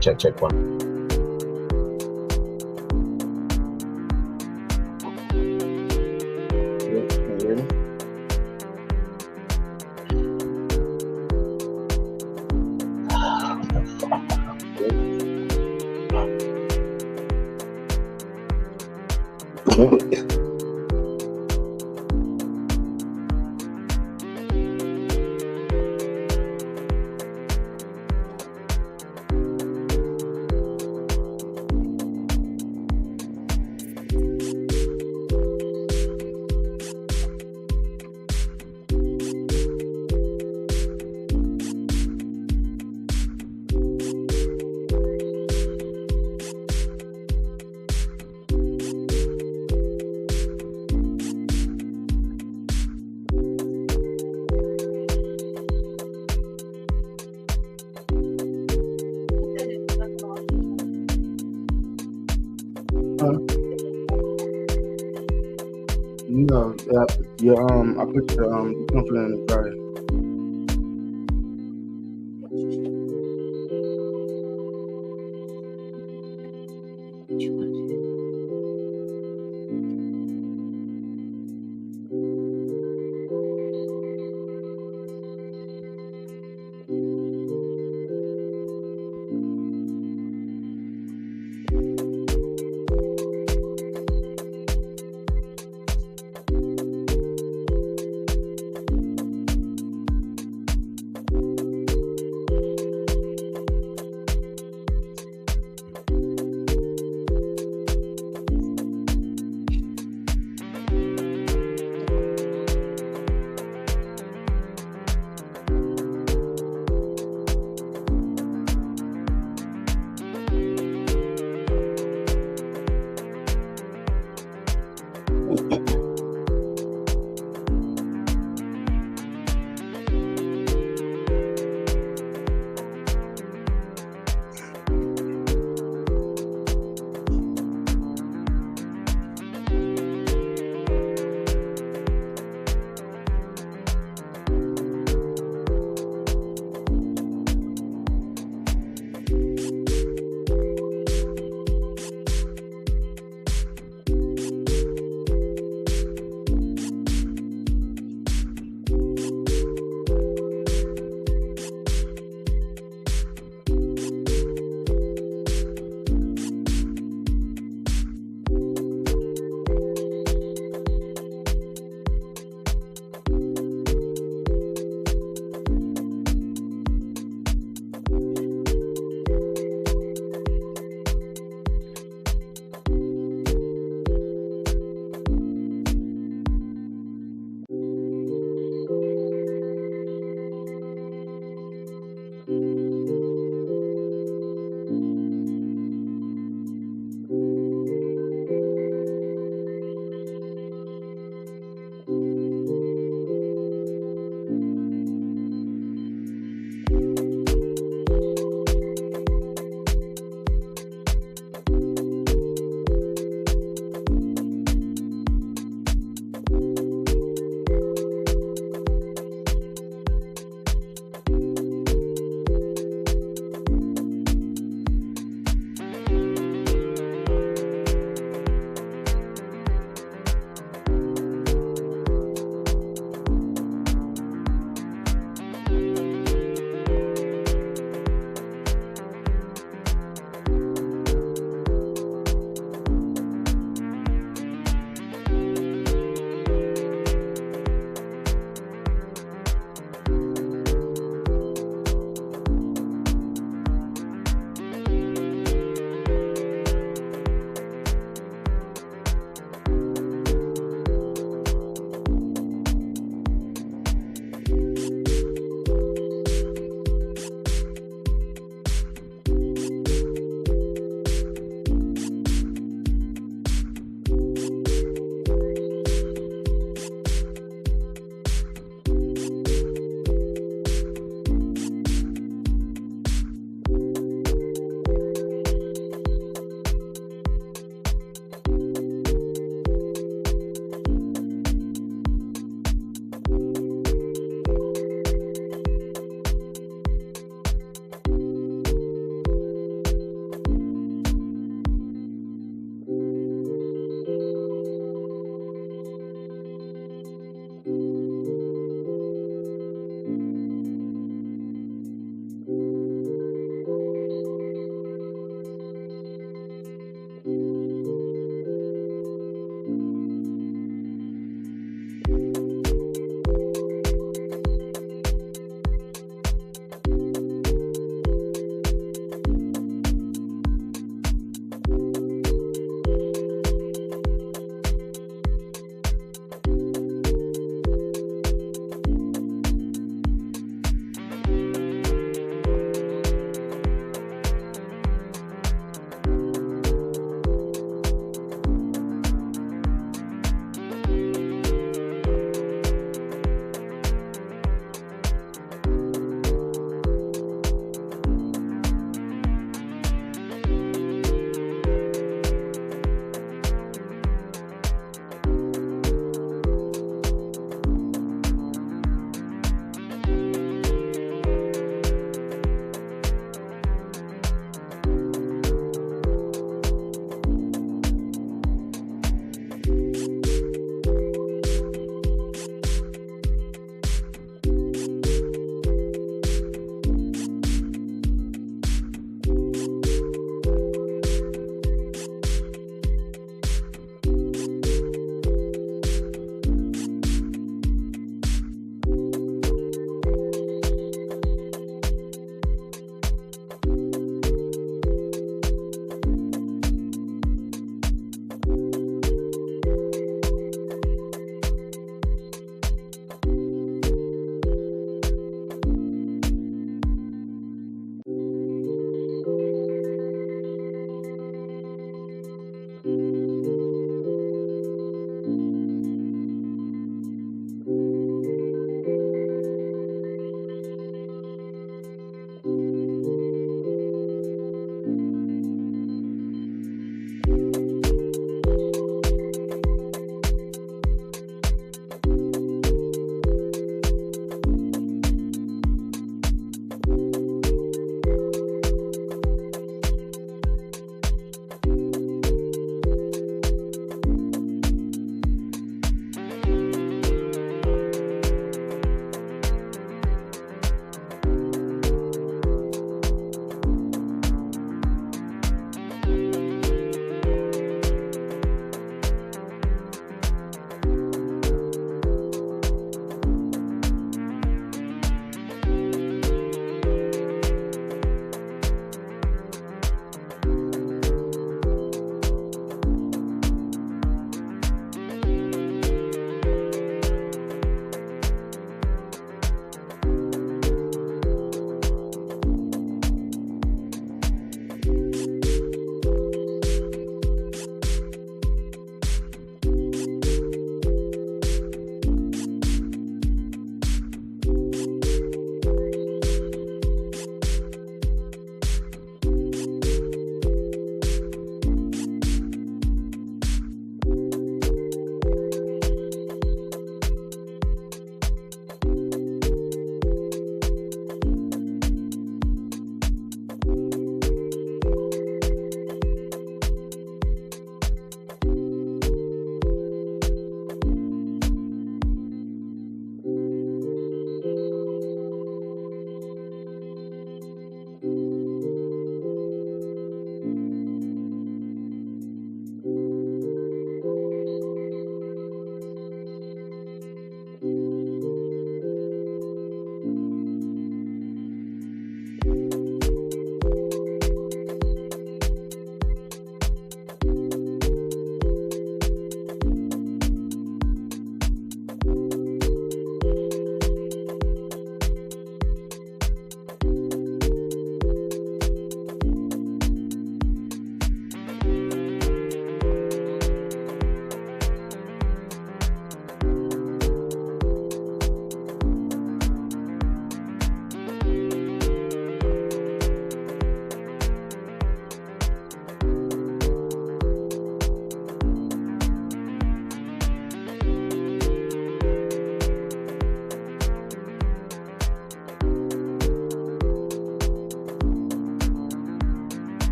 check one. Can you hear me? No, I put your comforter in the dryer.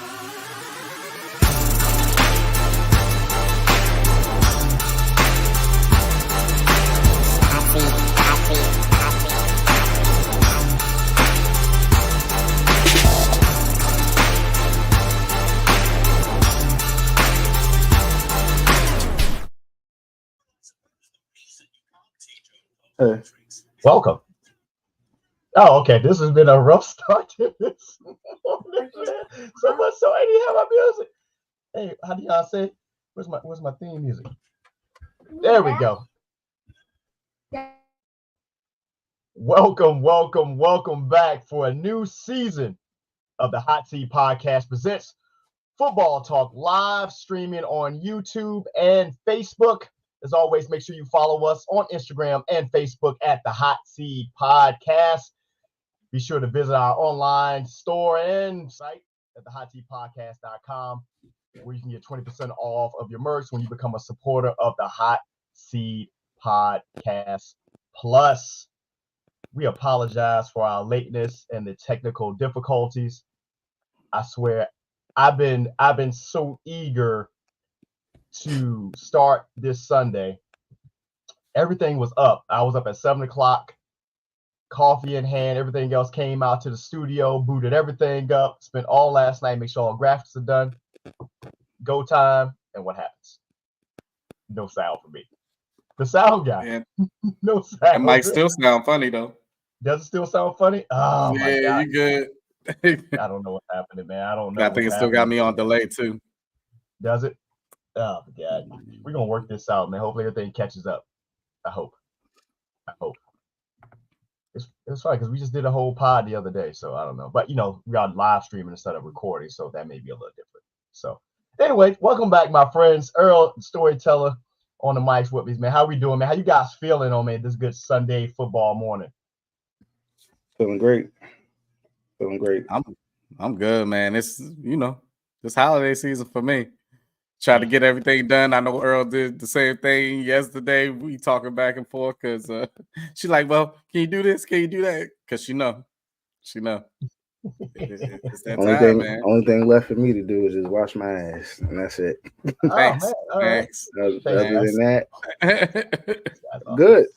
Hey, Welcome. Oh, okay. This has been a rough start to this morning, man. So much so I didn't have my music. Hey, how do y'all say? Where's my theme music? There we go. Welcome back for a new season of the Hot Seat Podcast presents Football Talk live streaming on YouTube and Facebook. As always, make sure you follow us on Instagram and Facebook at the Hot Seat Podcast. Be sure to visit our online store and site at thehotseatpodcast.com, where you can get 20% off of your merch when you become a supporter of the Hot Seat Podcast Plus. We apologize for our lateness and the technical difficulties. I swear, I've been so eager to start this Sunday. Everything was up. I was up at 7 o'clock, coffee in hand. Everything else came out to the studio, booted everything up, spent all last night, make sure all graphics are done. Go time, and what happens? No sound for me. The sound guy. Yeah. No sound. It might still sound funny though. Does it still sound funny? Oh my God. You good. I don't know what's happening, man. I don't know. I think it still got me on delay too. Does it? Oh my God. We're gonna work this out, man. Hopefully everything catches up. I hope. It's funny because we just did a whole pod the other day, so I don't know. But we got live streaming instead of recording, so that may be a little different. So anyway, welcome back, my friends. Earl, storyteller, on the mics with me, man. How we doing, man? How you guys feeling on this good Sunday football morning? feeling great. I'm good, man. It's this holiday season for me. Try to get everything done. I know Earl did the same thing yesterday. We talking back and forth because she's like, "Well, can you do this? Can you do that?" Because she know. It's that time, man. Only thing left for me to do is just wash my ass, and that's it. Thanks. Thanks. Other than that, awesome. good.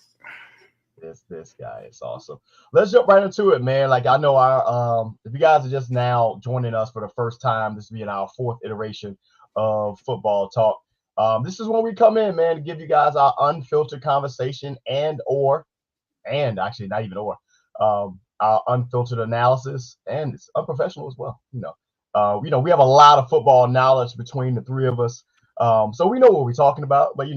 This guy is awesome. Let's jump right into it, man. Like I know our if you guys are just now joining us for the first time, this being our fourth iteration of Football Talk. This is when we come in, man, to give you guys our unfiltered conversation and actually not even our unfiltered analysis, and it's unprofessional as well. We have a lot of football knowledge between the three of us, so we know what we're talking about. But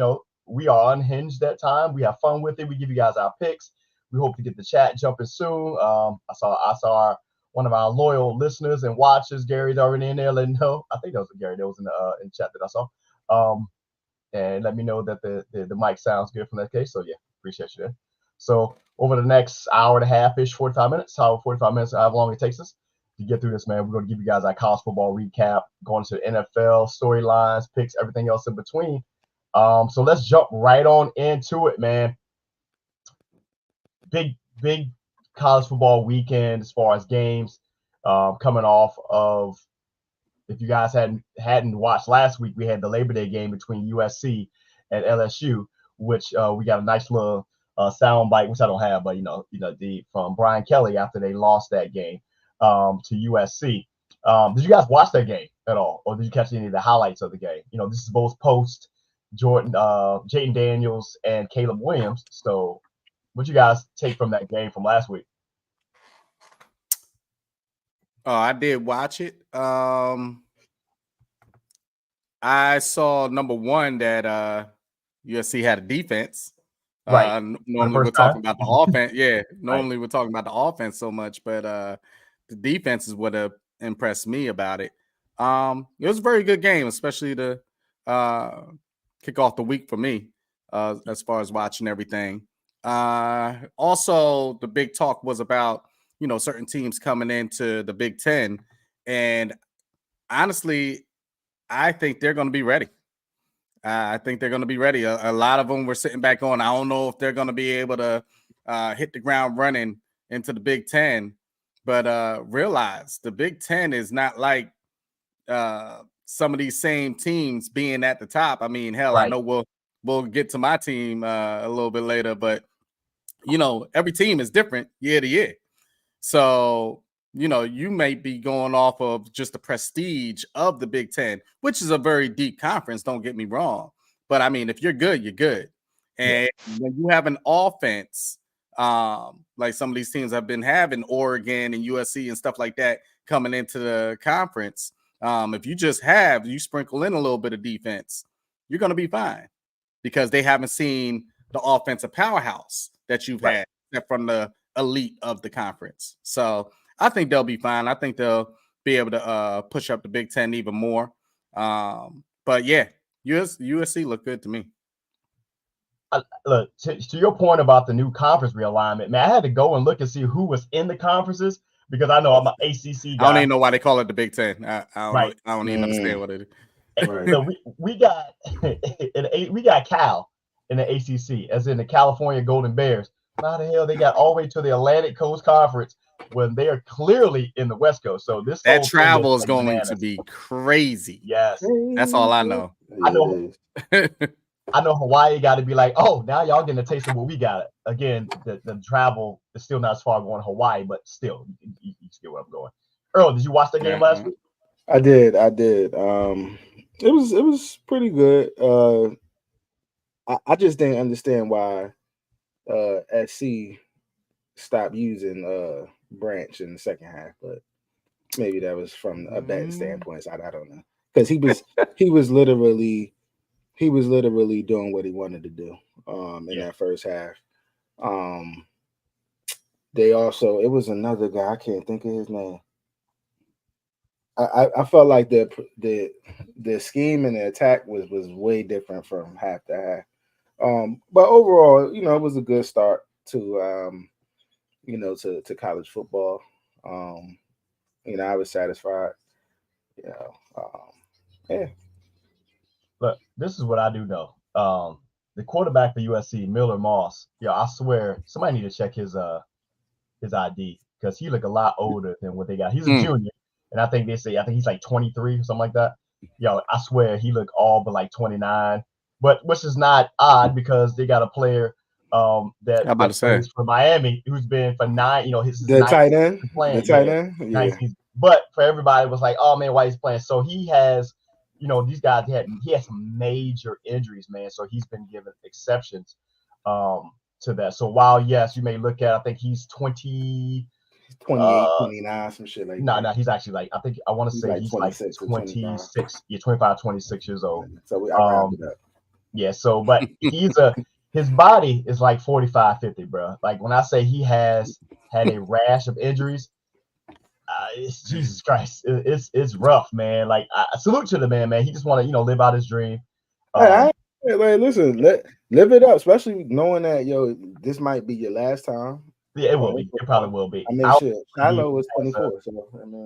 we are unhinged at time. We have fun with it. We give you guys our picks. We hope to get the chat jumping soon. I saw one of our loyal listeners and watchers, Gary's already in there. Let me know. I think that was Gary that was in the chat that I saw. And let me know that the mic sounds good from that case. So yeah, appreciate you there. So over the next hour and a half-ish, 45 minutes, however long it takes us to get through this, man, we're going to give you guys our college football recap, going to the NFL, storylines, picks, everything else in between. So let's jump right on into it, man. Big college football weekend as far as games, coming off of, if you guys hadn't watched last week, we had the Labor Day game between USC and LSU, which we got a nice little sound bite, which I don't have, but from Brian Kelly after they lost that game to USC. Did you guys watch that game at all, or did you catch any of the highlights of the game? This is both post Jordan, Jayden Daniels, and Caleb Williams. So, what you guys take from that game from last week? Oh, I did watch it. I saw number one that USC had a defense. Right. Normally we're talking about the offense. Yeah, normally we're talking about the offense so much, but the defense is what impressed me about it. It was a very good game, especially to kick off the week for me as far as watching everything. Also, the big talk was about certain teams coming into the Big Ten, and honestly, I think they're going to be ready. I think they're going to be ready. A lot of them were sitting back on. I don't know if they're going to be able to hit the ground running into the Big Ten, but realize the Big Ten is not like some of these same teams being at the top. I mean, hell, I know we'll get to my team a little bit later, but every team is different year to year. So, you may be going off of just the prestige of the Big Ten, which is a very deep conference. Don't get me wrong. But I mean, if you're good, you're good. And when you have an offense, like some of these teams have been having, Oregon and USC and stuff like that coming into the conference, if you sprinkle in a little bit of defense, you're going to be fine because they haven't seen the offensive powerhouse that you've had from the elite of the conference. So I think they'll be fine. I think they'll be able to push up the Big Ten even more. But yeah, USC look good to me. Look, to your point about the new conference realignment, man, I had to go and look and see who was in the conferences because I know I'm an ACC guy. I don't even know why they call it the Big Ten. I don't even understand what it is. Right. So we got Cal in the ACC, as in the California Golden Bears. How the hell they got all the way to the Atlantic Coast Conference when they are clearly in the West Coast? So that travel is going to be crazy. Yes, that's all I know. I know Hawaii got to be like, oh, now y'all getting a taste of what we got. Again, the travel is still not as far going to Hawaii, but still, you get where I'm going. Earl, did you watch that game last week? I did. It was pretty good. I just didn't understand why SC stopped using Branch in the second half, but maybe that was from a betting standpoint. So I don't know, because he was literally doing what he wanted to do in that first half. It was another guy, I can't think of his name. I felt like the scheme and the attack was way different from half to half. But overall, it was a good start to to college football. I was satisfied. Yeah. Look, this is what I do know. The quarterback for USC, Miller Moss. I swear somebody need to check his ID because he look a lot older than what they got. He's a junior, and I think he's like 23 or something like that. I swear he look all but like 29, but which is not odd because they got a player that I'm about to say for Miami who's been for 9. The tight end, yeah. But for everybody, it was like, oh man, why he's playing? So he has. These guys he had some major injuries, man. So he's been given exceptions to that. So while yes, you may look at, I think he's 28, 29, some shit like that. No, he's actually like, I want to say he's like 26, 25, 26 years old. So I rounded up. Yeah. So, but his body is like 45, 50, bro. Like when I say he has had a rash of injuries. Jesus Christ, it's rough, man. Like I salute to the man. He just want to live out his dream. Listen, live it up, especially knowing that this might be your last time. Yeah, it will be. It probably will be. I mean, shit. Shiloh was 24,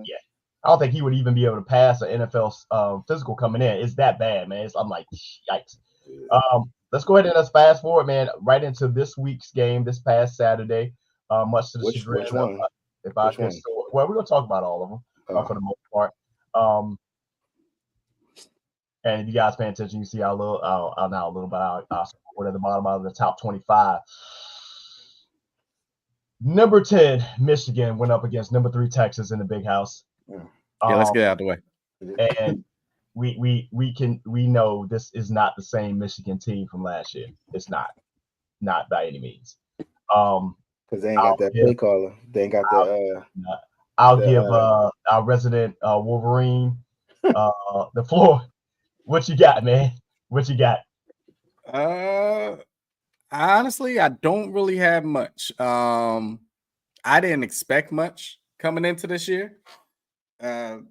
yeah. I don't think he would even be able to pass an NFL physical coming in. It's that bad, man. I'm like, yikes. Let's go ahead and let's fast forward, man, right into this week's game this past Saturday. Much to the chagrin. Which one? Well, we're gonna talk about all of them for the most part. And if you guys pay attention, you see our little bit we're at the bottom of the top 25. Number 10, Michigan went up against number 3 Texas in the Big House. Yeah, let's get out of the way. And we know this is not the same Michigan team from last year. It's not by any means. Because they ain't got that play caller. They ain't got I'll give our resident Wolverine the floor. What you got, man? What you got? Honestly, I don't really have much. I didn't expect much coming into this year. The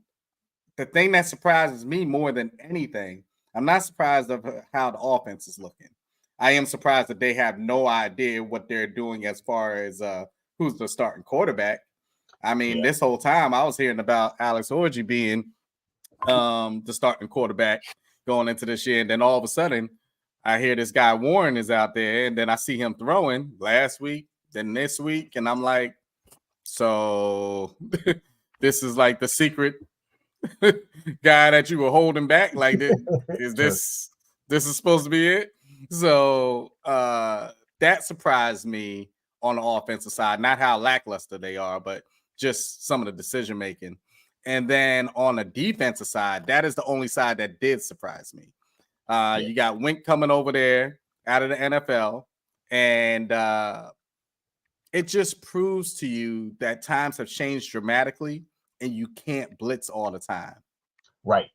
thing that surprises me more than anything, I'm not surprised of how the offense is looking. I am surprised that they have no idea what they're doing as far as who's the starting quarterback. I mean, this whole time I was hearing about Alex Orji being the starting quarterback going into this year, and then all of a sudden I hear this guy Warren is out there, and then I see him throwing last week, then this week, and I'm like, so this is like the secret guy that you were holding back. Like, is True. this is supposed to be it? So that surprised me on the offensive side. Not how lackluster they are, but just some of the decision making. And then on the defensive side, that is the only side that did surprise me. You got Wink coming over there out of the NFL, and it just proves to you that times have changed dramatically, and you can't blitz all the time. Right.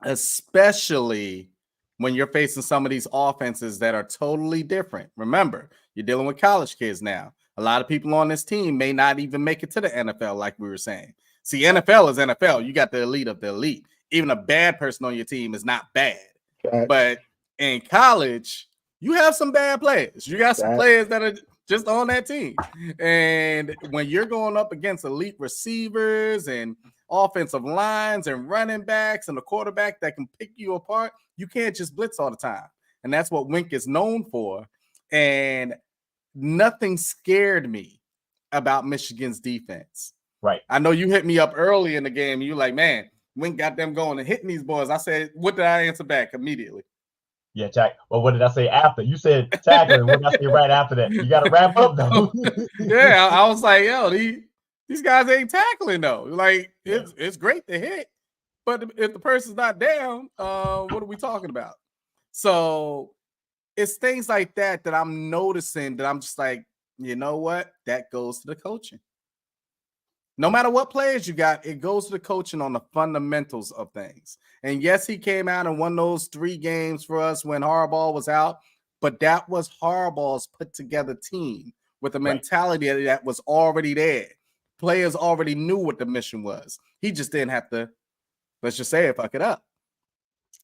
Especially when you're facing some of these offenses that are totally different. Remember, you're dealing with college kids now. A lot of people on this team may not even make it to the NFL, like we were saying. See, NFL is NFL. You got the elite of the elite. Even a bad person on your team is not bad. But in college, you have some bad players. You got some players that are just on that team. And when you're going up against elite receivers and offensive lines and running backs and a quarterback that can pick you apart, you can't just blitz all the time. And that's what Wink is known for. And nothing scared me about Michigan's defense. Right. I know you hit me up early in the game. You like, man, Wink got them going and hitting these boys. I said, what did I answer back immediately? Yeah, well, what did I say after? You said tackling. What did I say right after that? You got to wrap up, though. Yeah, I was like, yo, these guys ain't tackling, though. Like, it's great to hit, but if the person's not down, what are we talking about? So it's things like that I'm noticing that I'm just like, you know what? That goes to the coaching. No matter what players you got, it goes to the coaching on the fundamentals of things. And yes, he came out and won those 3 games for us when Harbaugh was out, but that was Harbaugh's put together team with a mentality that was already there. Players already knew what the mission was. He just didn't have to, let's just say it, fuck it up.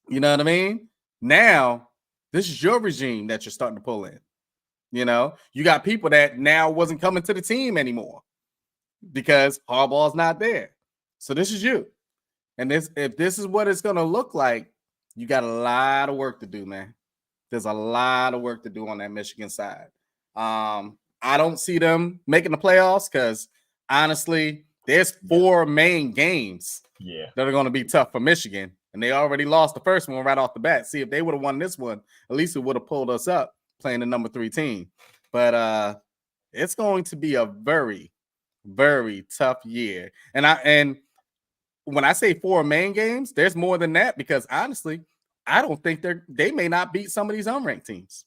You know what I mean? Now, this is your regime that you're starting to pull in. You know, you got people that now wasn't coming to the team anymore because Harbaugh's not there. So this is you. And if this is what it's going to look like, you got a lot of work to do, man. There's a lot of work to do on that Michigan side. I don't see them making the playoffs because, honestly, there's 4 main games that are going to be tough for Michigan. And they already lost the first one right off the bat. See, if they would have won this one, at least it would have pulled us up playing the number 3 team. But it's going to be a very, very tough year. And when I say 4 main games, there's more than that because honestly, I don't think they may not beat some of these unranked teams.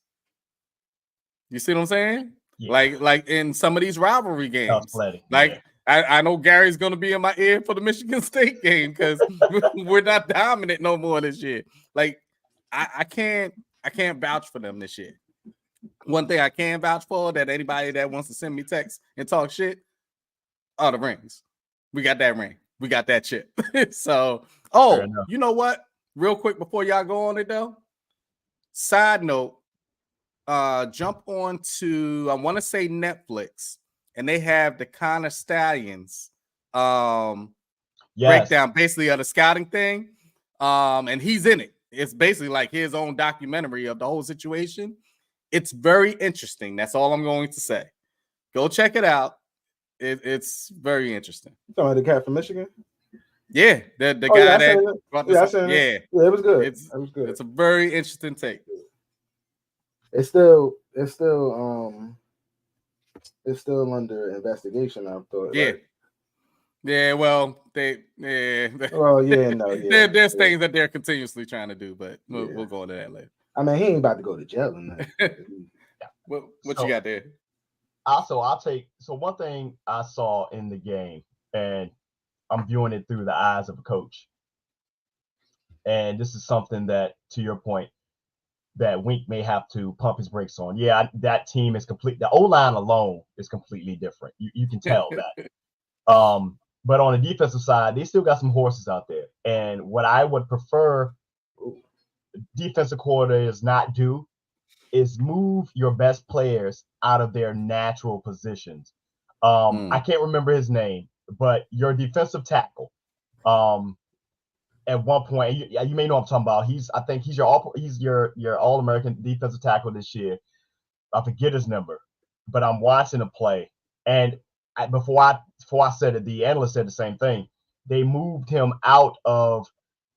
You see what I'm saying? Yeah. Like in some of these rivalry games. I know Gary's going to be in my ear for the Michigan State game because we're not dominant no more this year. Like I can't vouch for them this year. One thing I can vouch for that anybody that wants to send me text and talk shit, the rings. We got that ring. We got that chip. So, you know what? Real quick before y'all go on it though. Side note, jump on to, I want to say Netflix, and they have the Connor Stallions breakdown basically of the scouting thing. And he's in it. It's basically like his own documentary of the whole situation. It's very interesting. That's all I'm going to say. Go check it out. It's very interesting. You talking about the cat from Michigan? Yeah, the guy that brought this up. Yeah, it was good. It was good. It's a very interesting take. It's still under investigation. I thought. Yeah. Right? Yeah, well, there's things that they're continuously trying to do, but we'll go into that later. I mean, he ain't about to go to jail or nothing. What you got there? Also, one thing I saw in the game, and I'm viewing it through the eyes of a coach. And this is something that, to your point, that Wink may have to pump his brakes on. Yeah, that team is complete. The O-line alone is completely different. You can tell that. But on the defensive side, they still got some horses out there. And what I would prefer defensive coordinators not do is move your best players out of their natural positions. I can't remember his name, but your defensive tackle, at one point, you may know what I'm talking about. I think he's your All-American defensive tackle this year. I forget his number, but I'm watching him play, and before I said it, the analyst said the same thing. they moved him out of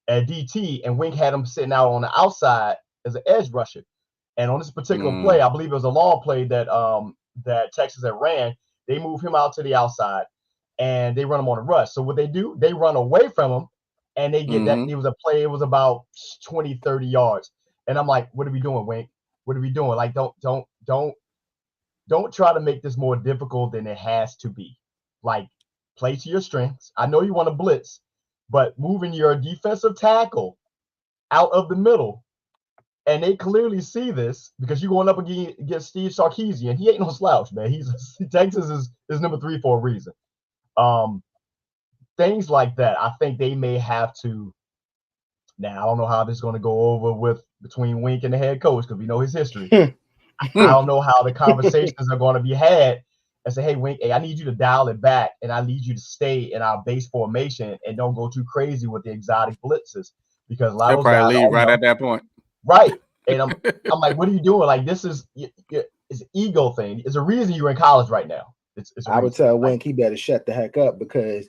a DT, and Wink had him sitting out on the outside as an edge rusher. And on this particular play, I believe it was a long play that that Texas had ran. They moved him out to the outside, and they run him on a rush. So what they do, they run away from him, and they get that. It was a play. It was about 20, 30 yards. And I'm like, what are we doing, Wink? What are we doing? Like, don't try to make this more difficult than it has to be. Like, play to your strengths. I know you want to blitz, but moving your defensive tackle out of the middle, and they clearly see this because you're going up against Steve Sarkisian. He ain't no slouch, man. Texas is number 3 for a reason. Things like that, I think they may have to. Now, I don't know how this is going to go over between Wink and the head coach because we know his history. I don't know how the conversations are going to be had and say, hey, Wink, hey, I need you to dial it back, and I need you to stay in our base formation and don't go too crazy with the exotic blitzes because a lot of those guys leave right at that point. Right. And I'm like, what are you doing? Like, this is it's an ego thing. It's a reason you're in college right now. I would tell Wink he better shut the heck up because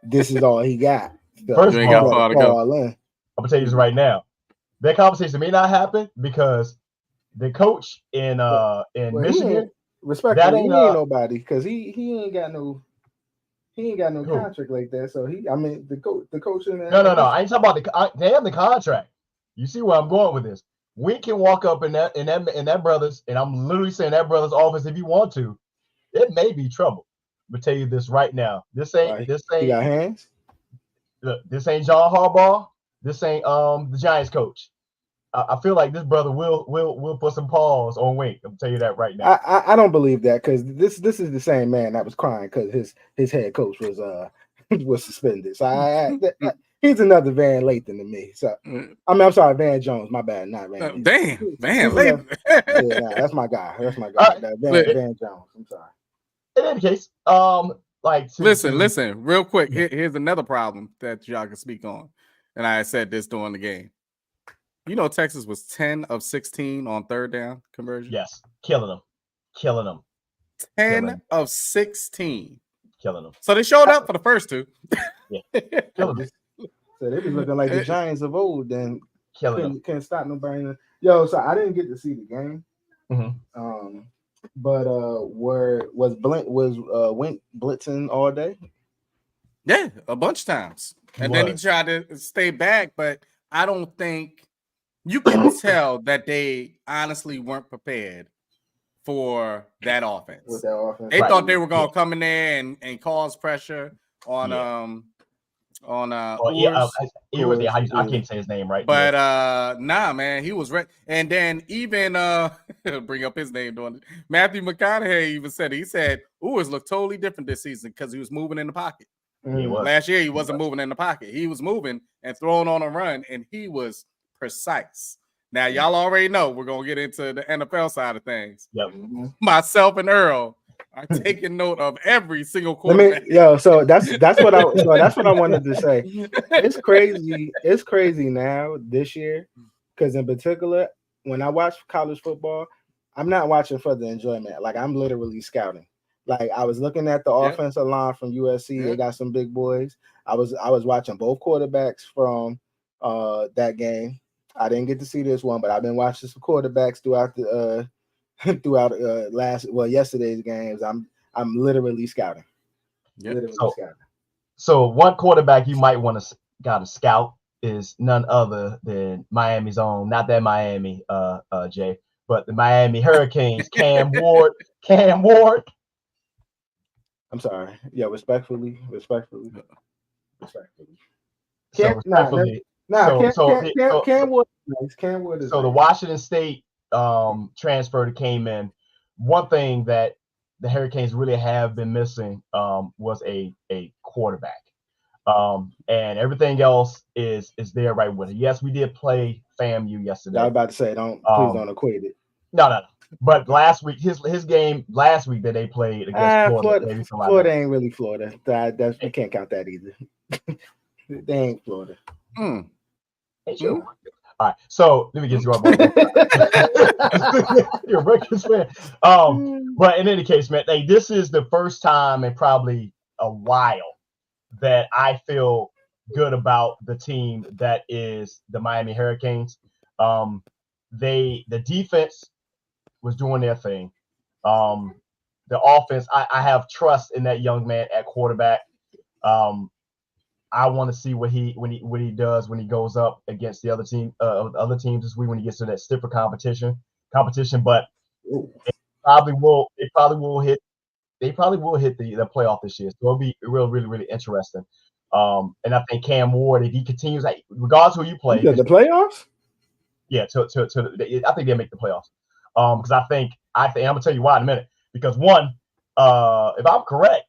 this is all he got. So First of all, far to go. I'm gonna tell you this right now. That conversation may not happen because the coach in Michigan, respectfully, he ain't nobody because he ain't got no contract like that. So the coach in there. No. I ain't talking about they have the contract. You see where I'm going with this. We can walk up in that brothers, and I'm literally saying that brother's office if you want to. It may be trouble. I'm gonna tell you this right now. This ain't. He got hands. Look, this ain't John Harbaugh. This ain't the Giants coach. I feel like this brother will put some paws on Wink. I'm tell you that right now. I don't believe that because this is the same man that was crying because his head coach was suspended. So he's another Van Lathan to me. So I'm sorry, Van Jones. My bad, not Van. Damn, Van Lathan. That's my guy. That's my guy. Right. Van Jones. I'm sorry. In any case, listen, real quick. Here's another problem that y'all can speak on, and I said this during the game. You know, Texas was 10 of 16 on third down conversion. Yes, killing them. 10 of 16, killing them. So they showed up for the first two. Yeah, killing them. So they was looking like the Giants of old. Then couldn't stop nobody. Yo, so I didn't get to see the game. Mm-hmm. But was Wink blitzing all day? Yeah, a bunch of times, and then he tried to stay back, but I don't think. You can tell that they honestly weren't prepared for that offense. With that offense. They thought they were going to come in there and cause pressure on I can't say his name right. But nah, man, he was ready. And then even bring up his name doing it. Matthew McConaughey even said he said Ewers looked totally different this season because he was moving in the pocket. Last year he wasn't moving in the pocket. He was moving and throwing on a run, and he was precise. Now y'all already know we're gonna get into the NFL side of things. Yep. Myself and Earl are taking note of every single quarterback. So that's what I wanted to say. It's crazy now this year because in particular when I watch college football, I'm not watching for the enjoyment. Like I'm literally scouting. Like I was looking at the offensive line from USC. They got some big boys. I was watching both quarterbacks from that game. I didn't get to see this one, but I've been watching some quarterbacks throughout yesterday's games. I'm literally scouting. So one quarterback you might want to gotta scout is none other than Miami's own, not that Miami, Jay, but the Miami Hurricanes, Cam Ward. I'm sorry. Yeah, respectfully. Cam Ward is nice. So the Washington State transfer that came in, one thing that the Hurricanes really have been missing was a quarterback. And everything else is there right with it. Yes, we did play FAMU yesterday. I was about to say, please don't equate it. No. But last week, his game last week that they played against Florida ain't really Florida. We can't count that either. They ain't Florida. Hey, sure. All right, so let me get you up. You're a Rutgers fan. But in any case, man, this is the first time in probably a while that I feel good about the team that is the Miami Hurricanes. The defense was doing their thing. The offense, I have trust in that young man at quarterback. I want to see what he does when he goes up against the other teams this week when he gets to that stiffer competition. But they probably will hit the playoff this year. So it'll be really interesting. And I think Cam Ward, if he continues, regardless who you play, the playoffs. Yeah, I think they'll make the playoffs. Because I think I'm gonna tell you why in a minute. Because one, if I'm correct,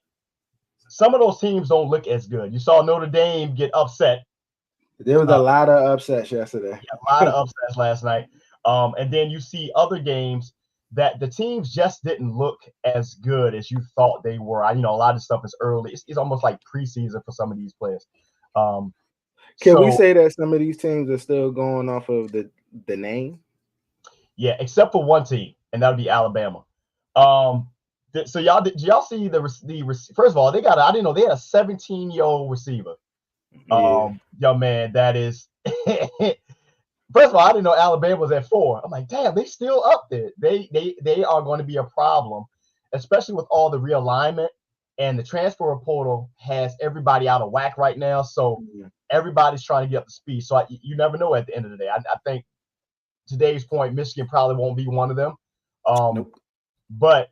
some of those teams don't look as good. You saw Notre Dame get upset. There was a lot of upsets yesterday. A lot of upsets last night. And then you see other games that the teams just didn't look as good as you thought they were. A lot of stuff is early. It's almost like preseason for some of these players. Can we say that some of these teams are still going off of the name? Yeah, except for one team, and that would be Alabama. So did y'all see the first of all, I didn't know they had a 17-year-old receiver. Young man, that is first of all, I didn't know Alabama was at 4. I'm like, damn, they still up there. They are going to be a problem, especially with all the realignment, and the transfer portal has everybody out of whack right now. So everybody's trying to get up to speed. So you never know at the end of the day. I think today's point, Michigan probably won't be one of them. Nope. But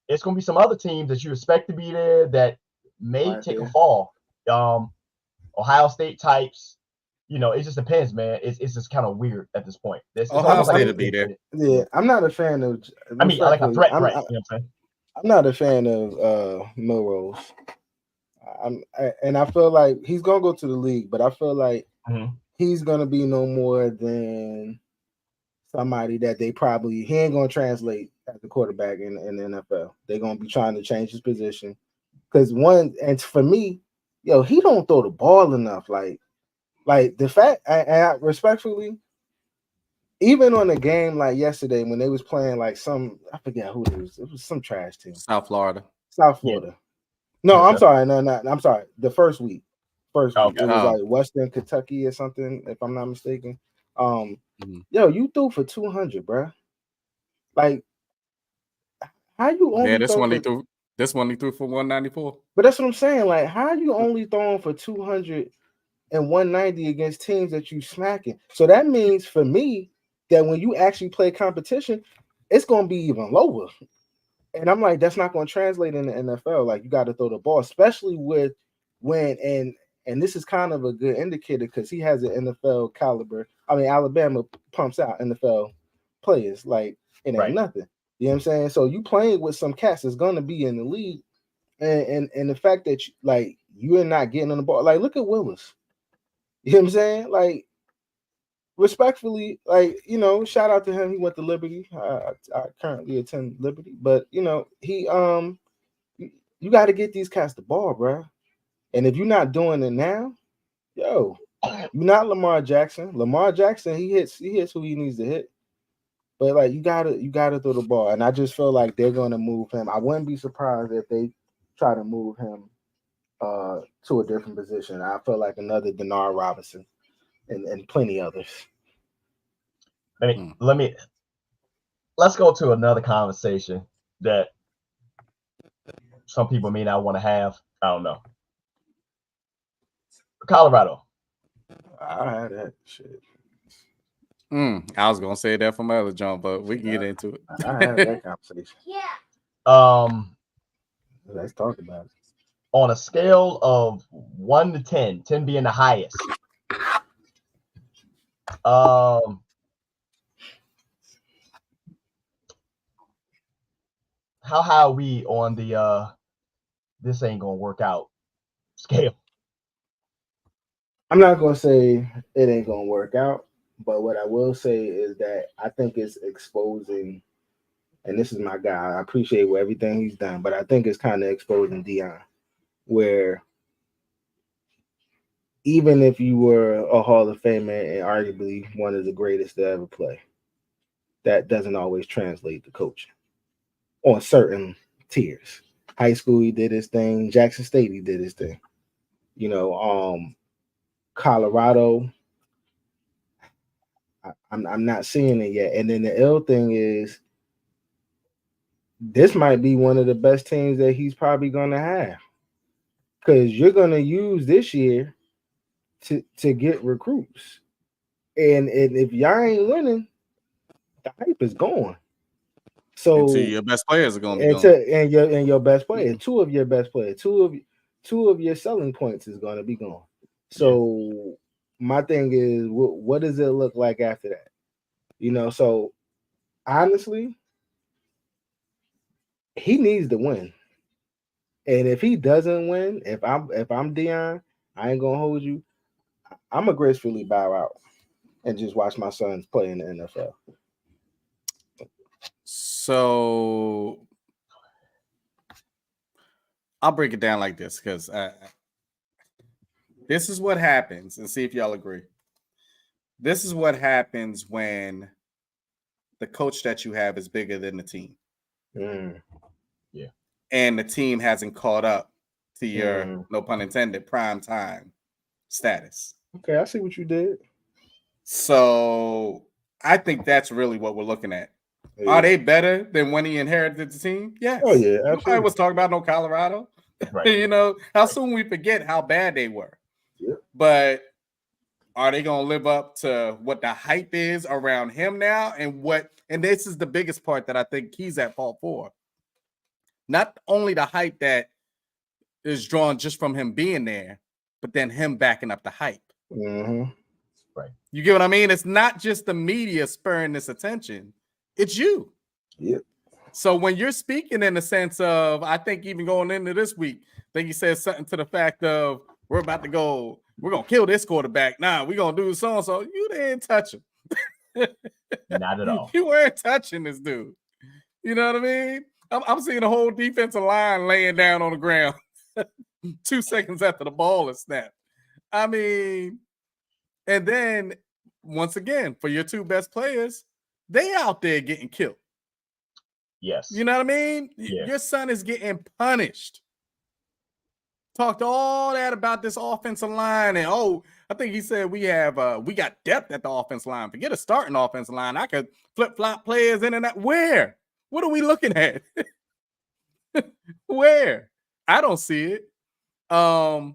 it's going to be some other teams that you expect to be there that may take a fall. Ohio State types, it just depends, man. It's just kind of weird at this point. Ohio State will be there. Yeah, I'm not a fan of. Like a threat. You know what I'm saying? I'm not a fan of Milrose. And I feel like he's gonna go to the league, but I feel like he's gonna be no more than somebody that he ain't gonna translate as a quarterback in the NFL. They're gonna be trying to change his position because for me, he don't throw the ball enough. Like the fact, and I respectfully, even on a game like yesterday when they was playing like I forget who it was. It was some trash team. South Florida. Yeah. No, I'm sorry. No, I'm sorry. The first week. It was like Western Kentucky or something, if I'm not mistaken. You threw for 200, bro. Like, how you only this one he threw for 194. But that's what I'm saying. Like, how are you only throwing for 200 and 190 against teams that you smacking? So that means for me that when you actually play competition, it's gonna be even lower. And I'm like, that's not going to translate in the NFL. Like, you got to throw the ball, especially with and this is kind of a good indicator because he has an NFL caliber. I mean, Alabama pumps out NFL players like it ain't nothing. You know what I'm saying? So you playing with some cats that's going to be in the league, and the fact that you're not getting on the ball. Like, look at Willis. You know what I'm saying? Like, respectfully, shout out to him. He went to Liberty. I currently attend Liberty, but he you got to get these cats the ball, bro. And if you're not doing it now, you're not Lamar Jackson. Lamar Jackson, he hits who he needs to hit. But you gotta throw the ball. And I just feel like they're gonna move him. I wouldn't be surprised if they try to move him to a different position. I feel like another Denard Robinson. And plenty others. Let's go to another conversation that some people may not want to have. I don't know. Colorado. I had that shit. I was gonna say that for my other John, but we can get into it. I had that conversation. Let's talk about it. On a scale of 1 to 10, 10 being the highest. How high are we on the this ain't gonna work out scale? I'm not gonna say it ain't gonna work out, but what I will say is that I think it's exposing, and this is my guy. I appreciate everything he's done, but I think it's kind of exposing Deion, where even if you were a Hall of Famer and arguably one of the greatest to ever play, that doesn't always translate to coaching on certain tiers. High school, he did his thing. Jackson State, he did his thing. Colorado. I'm not seeing it yet. And then the ill thing is, this might be one of the best teams that he's probably gonna have, because you're gonna use this year to get recruits, and if y'all ain't winning, the hype is gone. Until So your best players are gonna be and gone. your best player, two of your best players, two of your selling points is gonna be gone. So my thing is, what does it look like after that? So honestly, he needs to win. And if he doesn't win, if I'm Dion, I ain't gonna hold you. I'm gonna gracefully bow out and just watch my sons play in the NFL. So I'll break it down like this, because this is what happens, and see if y'all agree. This is what happens when the coach that you have is bigger than the team. Yeah. And the team hasn't caught up to your, no pun intended, prime time status. Okay, I see what you did. So I think that's really what we're looking at. Yeah. Are they better than when he inherited the team? Yes. Oh, yeah, absolutely. Nobody was talking about no Colorado. Right. How soon we forget how bad they were. Yeah. But are they going to live up to what the hype is around him now? And this is the biggest part that I think he's at fault for. Not only the hype that is drawn just from him being there, but then him backing up the hype. Mm-hmm. Right. You get what I mean? It's not just the media spurring this attention. It's you. Yep. So when you're speaking in the sense of, I think even going into this week, I think he said something to the fact of, we're going to kill this quarterback. Nah, we're going to do so-and-so. You didn't touch him. Not at all. You weren't touching this dude. You know what I mean? I'm seeing the whole defensive line laying down on the ground 2 seconds after the ball is snapped. I mean, and then once again, for your two best players, they out there getting killed. Yes. You know what I mean? Yeah. Your son is getting punished. Talked all that about this offensive line, and I think he said we got depth at the offensive line. Forget a starting offensive line. I could flip-flop players in and out. Where? What are we looking at? Where? I don't see it. And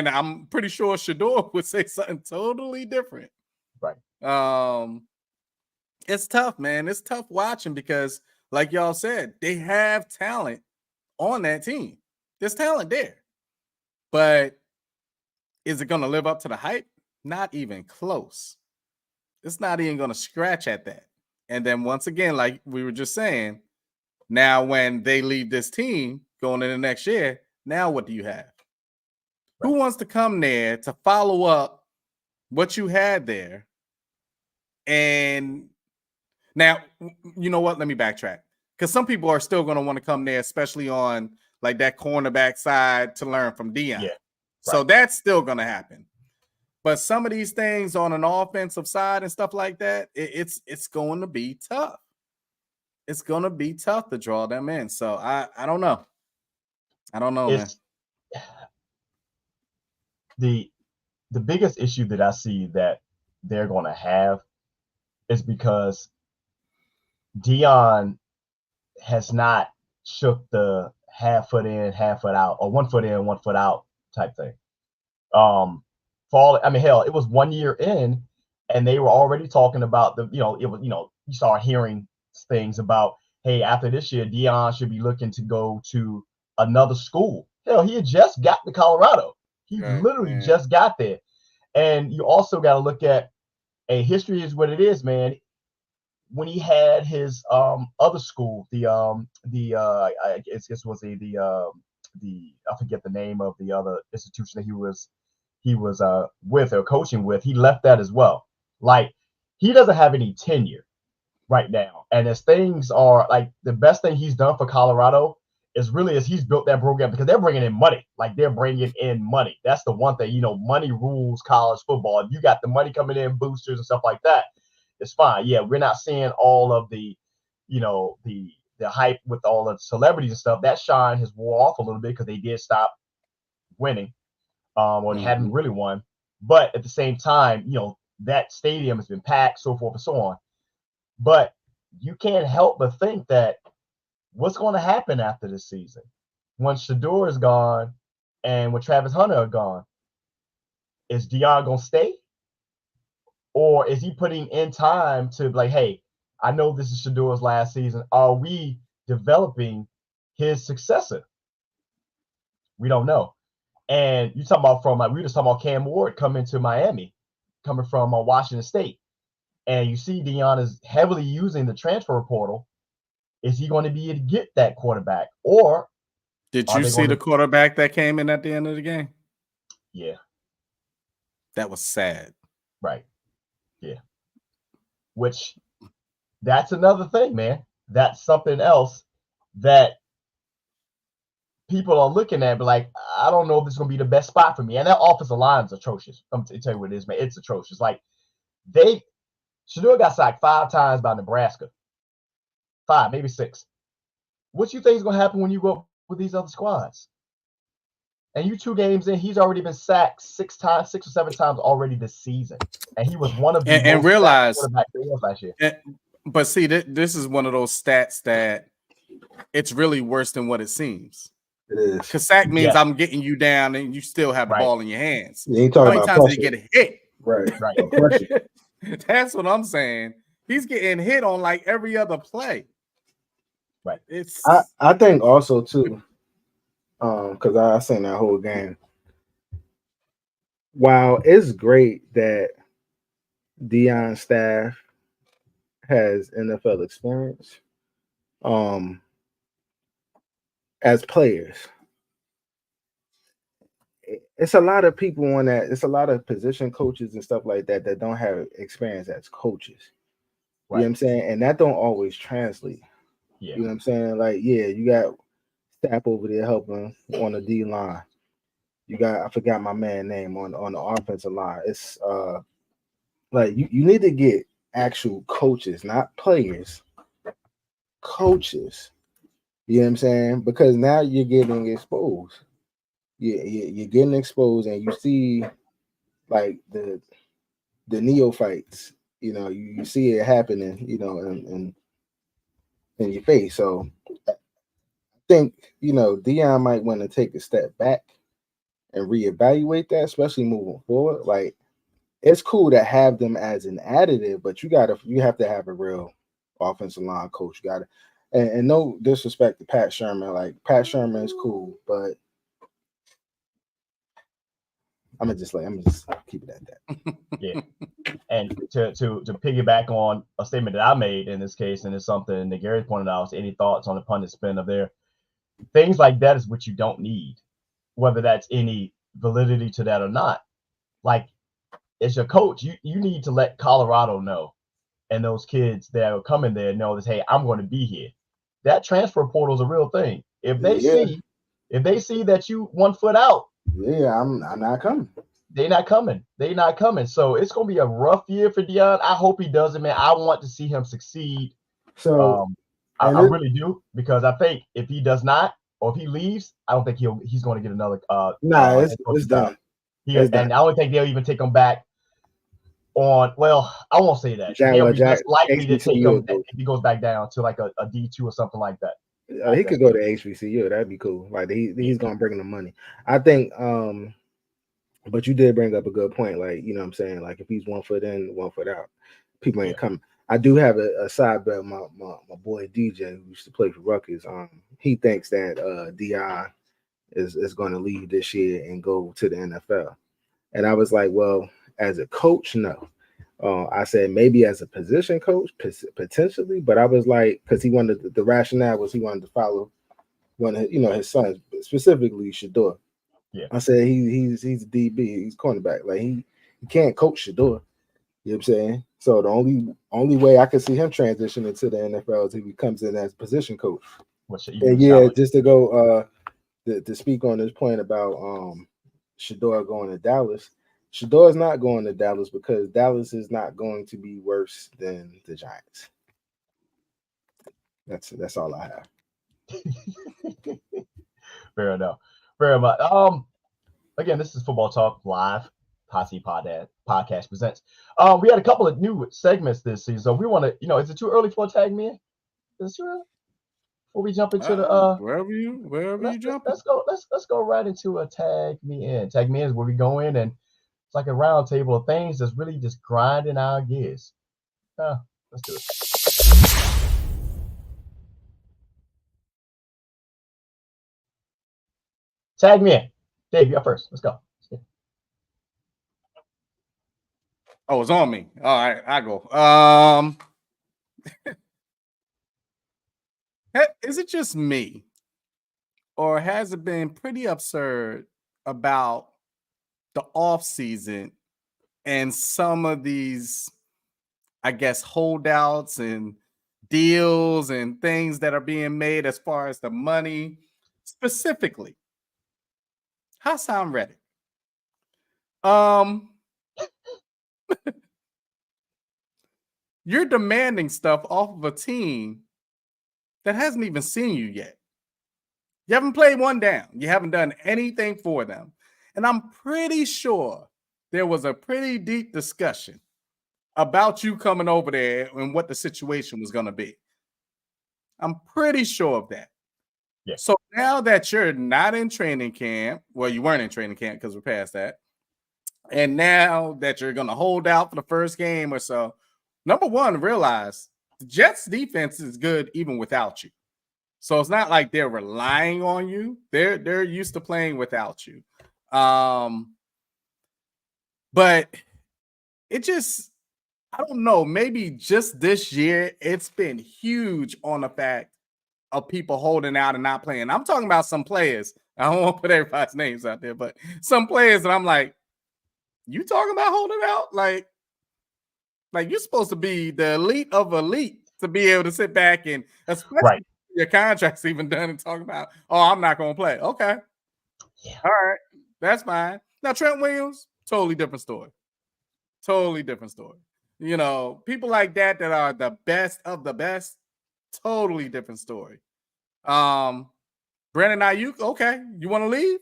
I'm pretty sure Shador would say something totally different. Right. It's tough, man. It's tough watching because, like y'all said, they have talent on that team. There's talent there. But is it going to live up to the hype? Not even close. It's not even going to scratch at that. And then once again, like we were just saying, now when they leave this team going into next year, now what do you have? Right. Who wants to come there to follow up what you had there? And now, you know what? Let me backtrack. Because some people are still going to want to come there, especially on like that cornerback side, to learn from Dion. Yeah. Right. So that's still going to happen. But some of these things on an offensive side and stuff like that, it's going to be tough. It's going to be tough to draw them in. So I don't know. I don't know, man. The biggest issue that I see that they're going to have is because Dion has not shook the half foot in, half foot out, or 1 foot in, 1 foot out type thing. Hell, it was 1 year in, and they were already talking about you start hearing things about, hey, after this year, Dion should be looking to go to another school. Hell, he had just got to Colorado. He literally just got there. And you also got to look at, history is what it is, man. When he had his other school, I guess was the I forget the name of the other institution that he was with or coaching with, he left that as well. Like, he doesn't have any tenure right now. And as things are, like, the best thing he's done for Colorado is he's built that program because they're bringing in money. Like, they're bringing in money. That's the one thing, money rules college football. If you got the money coming in, boosters and stuff like that, it's fine. Yeah, we're not seeing all of the hype with all the celebrities and stuff. That shine has wore off a little bit because they did stop winning. or hadn't really won. But at the same time, that stadium has been packed, so forth and so on. But you can't help but think that what's going to happen after this season when Shador is gone and when Travis Hunter are gone? Is Deion going to stay? Or is he putting in time to be like, hey, I know this is Shador's last season. Are we developing his successor? We don't know. And you talking about we were just talking about Cam Ward coming to Miami, coming from Washington State. And you see Deion is heavily using the transfer portal. Is he going to be able to get that quarterback? Or did you see the quarterback that came in at the end of the game? Yeah. That was sad. Right. Yeah. Which, that's another thing, man. That's something else that people are looking at, but like, I don't know if this is going to be the best spot for me. And that offensive line is atrocious. I'm going to tell you what it is, man. It's atrocious. Like, Shador got sacked 5 times by Nebraska. 5, maybe 6. What you think is going to happen when you go up with these other squads? And you 2 games in, he's already been sacked 6 or 7 times already this season. And he was one of the most realize quarterbacks there was last year. But see, this is one of those stats that it's really worse than what it seems. It is. Because sack means I'm getting you down and you still have the ball in your hands. You ain't talking How many about times did he get hit? Right. That's what I'm saying. He's getting hit on like every other play. Right. I think also too, because I seen that whole game. While it's great that Deion's staff has NFL experience, as players, it's a lot of people on that. It's a lot of position coaches and stuff like that that don't have experience as coaches. You know what I'm saying? And that don't always translate. Yeah. You know what I'm saying? Like, yeah, you got Stapp over there helping on the D line. You got, I forgot my man's name on the offensive line. It's like you need to get actual coaches, not players. Coaches. You know what I'm saying? Because now you're getting exposed. You're getting exposed, and you see like the neophytes. You know, you see it happening. You know, in your face. So I think Deion might want to take a step back and reevaluate that, especially moving forward. Like, it's cool to have them as an additive, but you have to have a real offensive line coach. You got to, and no disrespect to Pat Sherman. Like, Pat Sherman is cool, but I'm gonna just keep it at that. Yeah. And to piggyback on a statement that I made in this case, and it's something that Gary pointed out, any thoughts on the pundit spin of there? Things like that is what you don't need, whether that's any validity to that or not. Like, as your coach, you need to let Colorado know, and those kids that are coming there know that, hey, I'm going to be here. That transfer portal is a real thing. If they see that you 1 foot out, I'm not coming. They're not coming. So it's going to be a rough year for Deion. I hope he does it, man. I want to see him succeed. So I really do, because I think if he does not, or if he leaves, I don't think he's going to get another. It's done. And I don't think they'll even take him back on. Well, I won't say that. They'll be less likely to take him if he goes back down to like a D2 or something like that. He could go to HBCU. That'd be cool. Like, he's going to bring the money. I think. But you did bring up a good point. Like, you know what I'm saying? Like, if he's 1 foot in, 1 foot out, people ain't coming. I do have a side bet. My boy DJ, who used to play for Rutgers, he thinks that Deion is going to leave this year and go to the NFL. And I was like, well, as a coach, no. I said maybe as a position coach, potentially. But I was like, because he wanted the rationale was he wanted to follow one of his sons, specifically Shador. Yeah. I said he's a DB, he's cornerback. Like, he can't coach Shador. You know what I'm saying? So the only way I could see him transitioning to the NFL is if he comes in as position coach. And just to go to speak on this point about Shador going to Dallas. Shador is not going to Dallas because Dallas is not going to be worse than the Giants. That's all I have. Fair enough. Very much. Again, this is Football Talk Live. Posse Podcast presents. We had a couple of new segments this season. So we want to, is it too early for a tag me in? Is it too early? Before we jump into the wherever you jump. let's go right into a tag me in. Tag me in is where we go in and it's like a round table of things that's really just grinding our gears. Let's do it. Tag me in. Dave, you're up first. Let's go. Oh, it's on me. All right, I go. Is it just me, or has it been pretty absurd about the off season and some of these, I guess, holdouts and deals and things that are being made as far as the money specifically? Hassan Reddick. You're demanding stuff off of a team that hasn't even seen you yet. You haven't played one down. You haven't done anything for them. And I'm pretty sure there was a pretty deep discussion about you coming over there and what the situation was going to be. I'm pretty sure of that. Yeah. So now that you're not in training camp, well, you weren't in training camp because we're past that. And now that you're going to hold out for the first game or so, number one, realize the Jets defense is good even without you. So it's not like they're relying on you. They're used to playing without you. But it just, I don't know, maybe just this year, it's been huge on the fact of people holding out and not playing. I'm talking about some players. I don't want to put everybody's names out there, but some players that I'm like, you talking about holding out? Like you're supposed to be the elite of elite to be able to sit back and especially your contract's even done and talk about, oh, I'm not going to play. Okay. Yeah. All right. That's fine. Now, Trent Williams, totally different story. Totally different story. People like that are the best of the best, totally different story. Brandon Ayuk, okay. You want to leave?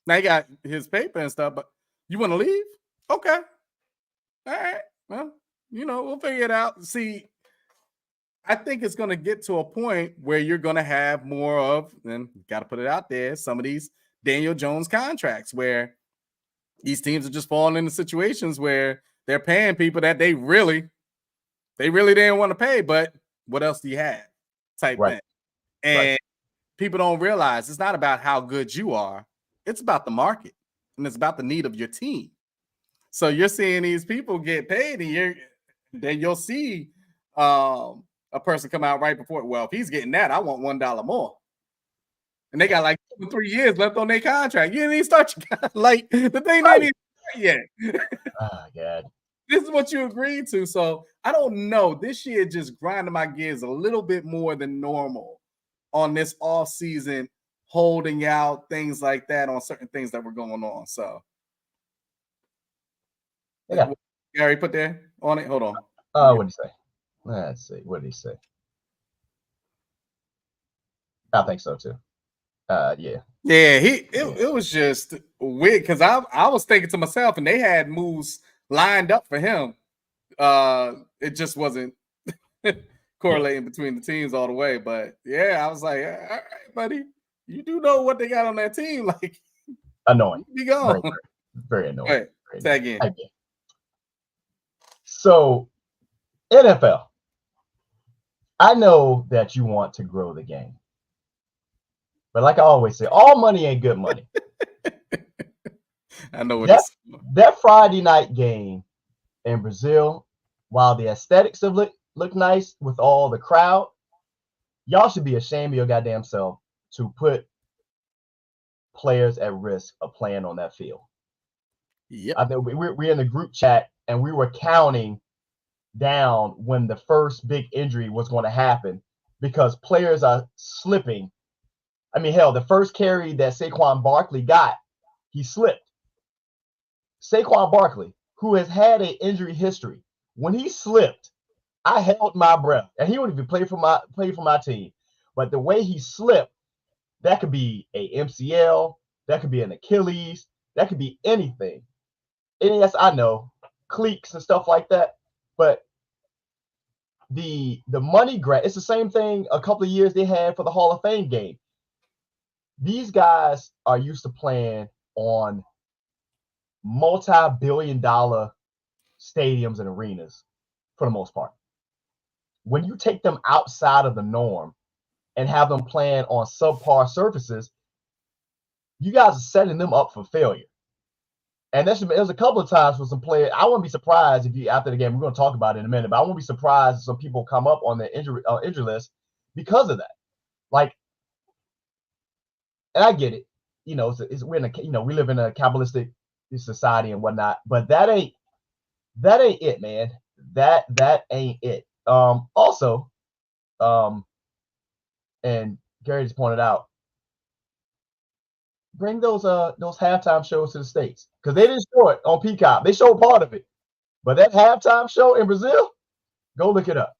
Now you got his paper and stuff, but you want to leave? Okay. All right. Well, we'll figure it out. See, I think it's going to get to a point where you're going to have more of, and got to put it out there, some of these Daniel Jones contracts where these teams are just falling into situations where they're paying people that they really didn't want to pay, but what else do you have? Type thing. And people don't realize it's not about how good you are. It's about the market, and it's about the need of your team. So you're seeing these people get paid, and then you'll see a person come out right before, well, if he's getting that, I want $1 more. And they got like 3 years left on their contract. You didn't even start your like the thing didn't even start yet. Oh God. This is what you agreed to. So I don't know. This year just grinding my gears a little bit more than normal on this off season, holding out, things like that on certain things that were going on. So yeah. Gary put there on it. Hold on. What did he say? Let's see. What did he say? I think so too. Yeah. It was just weird because I was thinking to myself, and they had moves lined up for him. It just wasn't correlating between the teams all the way. But yeah, I was like, all right, buddy, you do know what they got on that team. Like, annoying. Be gone. Very annoying. Right. Tag in. So, NFL, I know that you want to grow the game. But like I always say, all money ain't good money. I know what that Friday night game in Brazil, while the aesthetics of look nice with all the crowd, y'all should be ashamed of your goddamn self to put players at risk of playing on that field. Yep. I think we're in the group chat and we were counting down when the first big injury was going to happen because players are slipping. I mean, hell, the first carry that Saquon Barkley got, he slipped. Saquon Barkley, who has had an injury history, when he slipped, I held my breath. And he wouldn't even play for my team. But the way he slipped, that could be a MCL, That could be an Achilles. That could be anything. And yes, I know cliques and stuff like that, but the money grab, it's the same thing a couple of years they had for the Hall of Fame game. These guys are used to playing on multi-billion-dollar stadiums and arenas for the most part. When you take them outside of the norm and have them playing on subpar surfaces, you guys are setting them up for failure. And there's a couple of times for some players. I wouldn't be surprised if you, after the game, we're going to talk about it in a minute, but I won't be surprised if some people come up on the injury list because of that. Like, and I get it. We're in a, we live in a capitalistic society and whatnot, but that ain't it, man. That ain't it. Also, and Gary just pointed out, bring those halftime shows to the States, because they didn't show it on Peacock. They showed part of it, but that halftime show in Brazil, go look it up.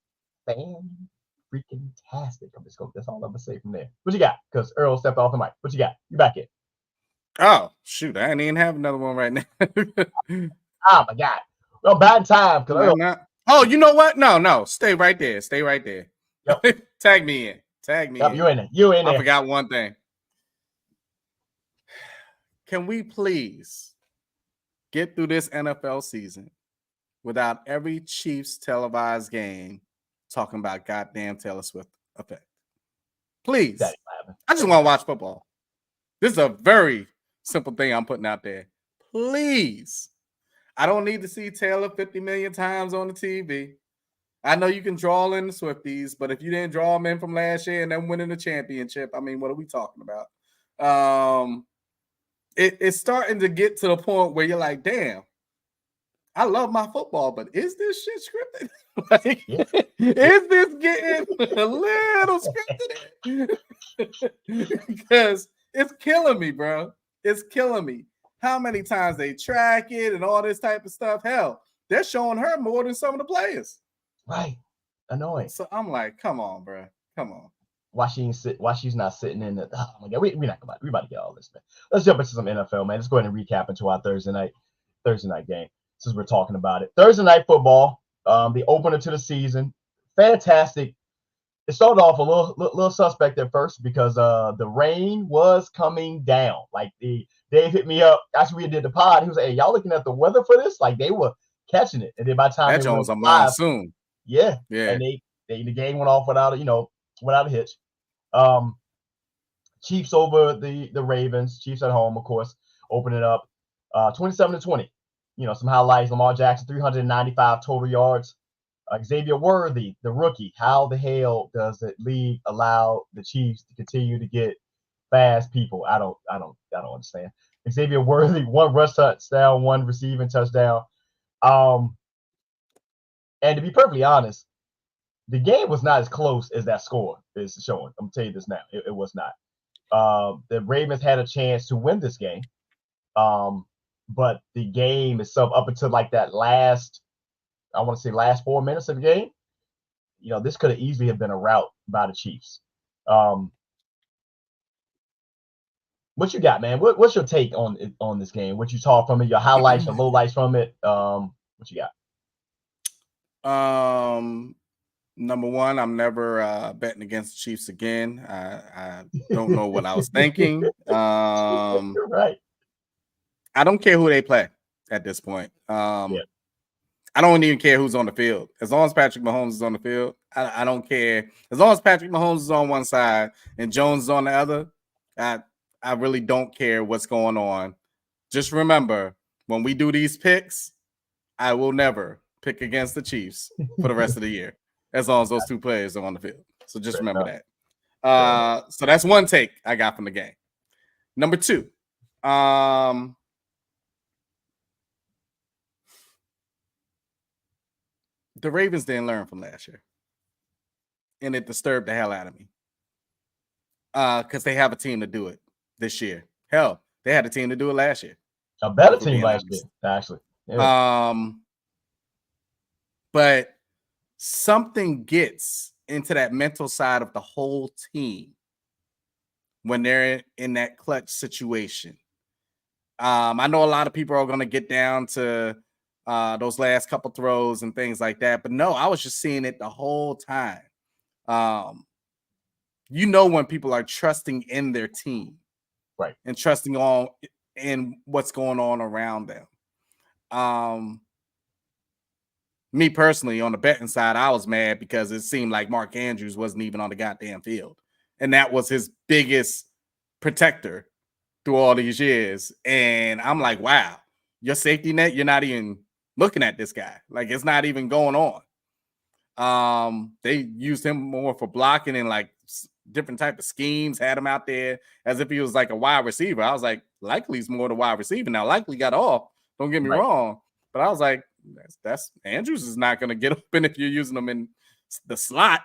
Freaking tastic. That's all I'm gonna say from there. What you got? Because Earl stepped off the mic. What you got? You back in? Oh shoot, I ain't even have another one right now. Oh my God. Well, bad time. Oh, you know what? No, stay right there. Stay right there. Yep. Tag me in. Yep, you in there. I forgot one thing. Can we please get through this NFL season without every Chiefs televised game talking about goddamn Taylor Swift effect? Please. I just want to watch football. This is a very simple thing I'm putting out there. Please. I don't need to see Taylor 50 million times on the TV. I know you can draw in the Swifties, but if you didn't draw them in from last year and then winning the championship, I mean, what are we talking about? It's starting to get to the point where you're like, damn, I love my football, but is this shit scripted? Is this getting a little scripted? Because it's killing me, bro. It's killing me. How many times they track it and all this type of stuff? Hell, they're showing her more than some of the players. Right. Annoying. So I'm like, come on, bro. Come on. Why she's not sitting in the, oh my God, we about to get all this, man. Let's jump into some NFL, man. Let's go ahead and recap into our Thursday night game, since we're talking about it. Thursday night football, the opener to the season. Fantastic. It started off a little suspect at first because the rain was coming down. Like Dave hit me up after we did the pod. He was like, hey, y'all looking at the weather for this? Like, they were catching it. And then by the time that was a monsoon. Yeah. And the game went off without a hitch. Chiefs over the Ravens. Chiefs at home, of course, opening up 27-20. Some highlights. Lamar Jackson, 395 total yards. Xavier Worthy, the rookie. How the hell does the league allow the Chiefs to continue to get fast people? I don't understand. Xavier Worthy, 1 rush touchdown, 1 receiving touchdown. And to be perfectly honest, the game was not as close as that score is showing. I'm gonna tell you this now. It was not. The Ravens had a chance to win this game. But the game is up until like that last 4 minutes of the game. This could have easily have been a rout by the Chiefs. What you got, man? What's your take on this game? What you saw from it? Your highlights, your lowlights from it? What you got? Number one, I'm never betting against the Chiefs again. I don't know what I was thinking. Right. I don't care who they play at this point. I don't even care who's on the field. As long as Patrick Mahomes is on the field, I don't care. As long as Patrick Mahomes is on one side and Jones is on the other, I really don't care what's going on. Just remember, when we do these picks, I will never pick against the Chiefs for the rest of the year, as long as those two players are on the field. So just remember that. So that's one take I got from the game. Number two, the Ravens didn't learn from last year, and it disturbed the hell out of me. Because they have a team to do it this year. Hell, they had a team to do it last year. A better team last year, actually. Yeah. But something gets into that mental side of the whole team when they're in that clutch situation. I know a lot of people are going to get down to those last couple throws and things like that, but no, I was just seeing it the whole time. When people are trusting in their team, right, and trusting in what's going on around them. Me personally, on the betting side, I was mad because it seemed like Mark Andrews wasn't even on the goddamn field, and that was his biggest protector through all these years. And I'm like, wow, your safety net, you're not even looking at this guy. Like, it's not even going on. They used him more for blocking and like different type of schemes, had him out there as if he was like a wide receiver. I was like, likely he's more the wide receiver. Now, likely got off, don't get me wrong, but I was like, that's Andrews is not going to get open if you're using him in the slot.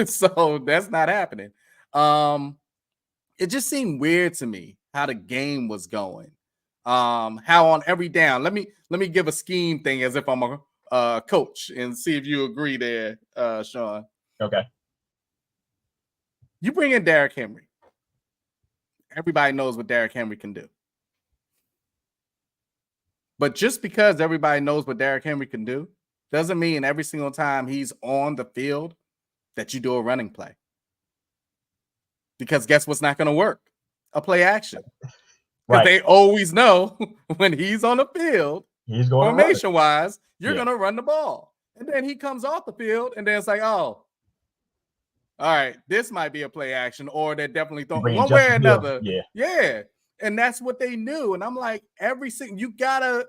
So that's not happening. It just seemed weird to me how the game was going. How on every down, let me give a scheme thing as if I'm a coach and see if you agree there, Shawn. Okay. You bring in Derrick Henry. Everybody knows what Derrick Henry can do. But just because everybody knows what Derrick Henry can do doesn't mean every single time he's on the field that you do a running play. Because guess what's not going to work? A play action. Because they always know when he's on the field, he's going formation-wise, you're going to run the ball. And then he comes off the field, and then it's like, oh, all right, this might be a play action, or they're definitely throwing one way or another. Yeah. And that's what they knew. And I'm like, you gotta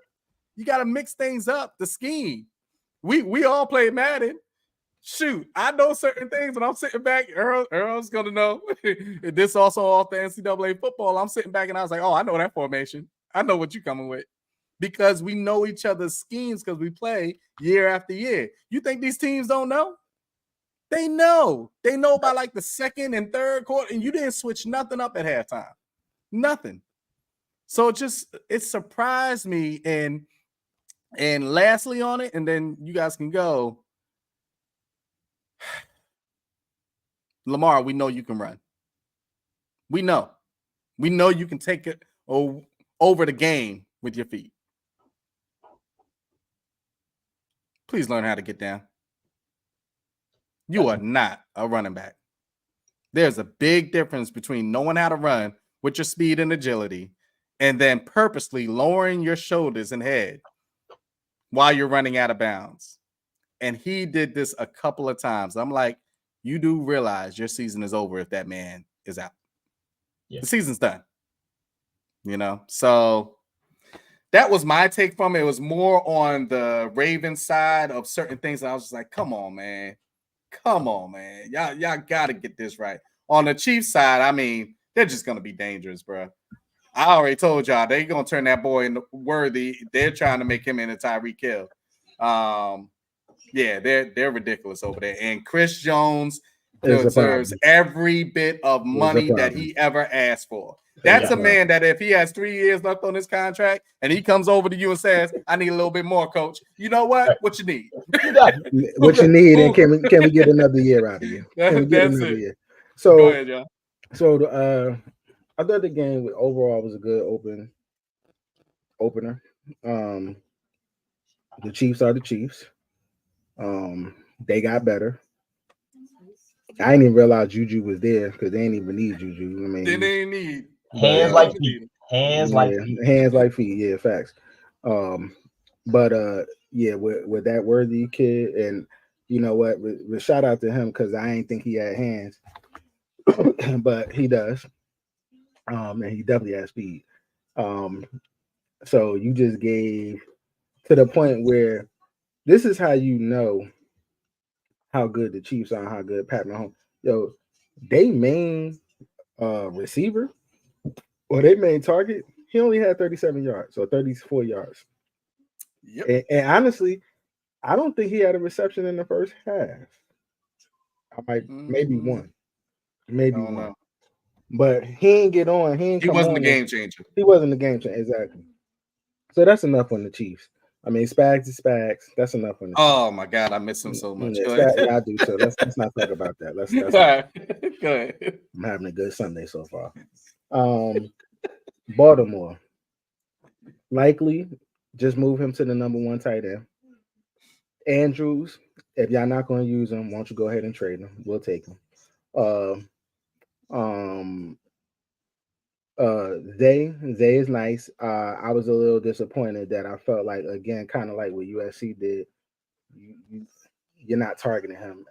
mix things up, the scheme. We all play Madden. Shoot, I know certain things, and I'm sitting back. Earl's gonna know. This also off the NCAA football. I'm sitting back and I was like, oh, I know that formation. I know what you're coming with. Because we know each other's schemes because we play year after year. You think these teams don't know? They know. They know by like the second and third quarter, and you didn't switch nothing up at halftime. Nothing. So it surprised me. And lastly on it, and then you guys can go. Lamar, we know you can run. We know you can take it over the game with your feet. Please learn how to get down. You are not a running back. There's a big difference between knowing how to run with your speed and agility and then purposely lowering your shoulders and head while you're running out of bounds. And he did this a couple of times. I'm like, you do realize your season is over if that man is out. Yeah. The season's done. So that was my take from it. It was more on the Ravens side of certain things. And I was just like, come on, man. Y'all got to get this right. On the Chiefs side, I mean, they're just going to be dangerous, bro. I already told y'all they're going to turn that boy into worthy. They're trying to make him into Tyreek Hill. Yeah, they're ridiculous over there. And Chris Jones deserves every bit of money that he ever asked for. That's a man that if he has 3 years left on his contract and he comes over to you and says, I need a little bit more, coach. You know what? What you need? What you need, and can we get another year out of you? Can we get another year? So go ahead, John. So I thought the game overall was a good opener. The Chiefs are the Chiefs. They got better. I didn't even realize Juju was there because they didn't even need Juju. I mean, they didn't need hands like feet. Hands like feet. Yeah, facts. But yeah, with that Worthy kid, and you know what, with shout out to him because I ain't think he had hands, but he does. And he definitely has speed. So you just gave to the point where this is how you know how good the Chiefs are and how good Pat Mahomes. Yo, they main receiver or they main target, he only had 37 yards, so 34 yards. Yep. And honestly, I don't think he had a reception in the first half. Maybe one. Maybe one. But he ain't get on. He wasn't the game changer. He wasn't the game changer, exactly. So that's enough on the Chiefs. I mean, Spags is Spags. That's enough on the Chiefs. Oh my God, I miss him so much. Yeah, I do. So let's not talk about that. Let's Go ahead. I'm having a good Sunday so far. Baltimore. Likely just move him to the number one tight end. Andrews, if y'all not going to use him, why don't you go ahead and trade him? We'll take him. Uh, um, Zay is nice. I was a little disappointed that I felt like, again, kind of like what USC did. You're not targeting him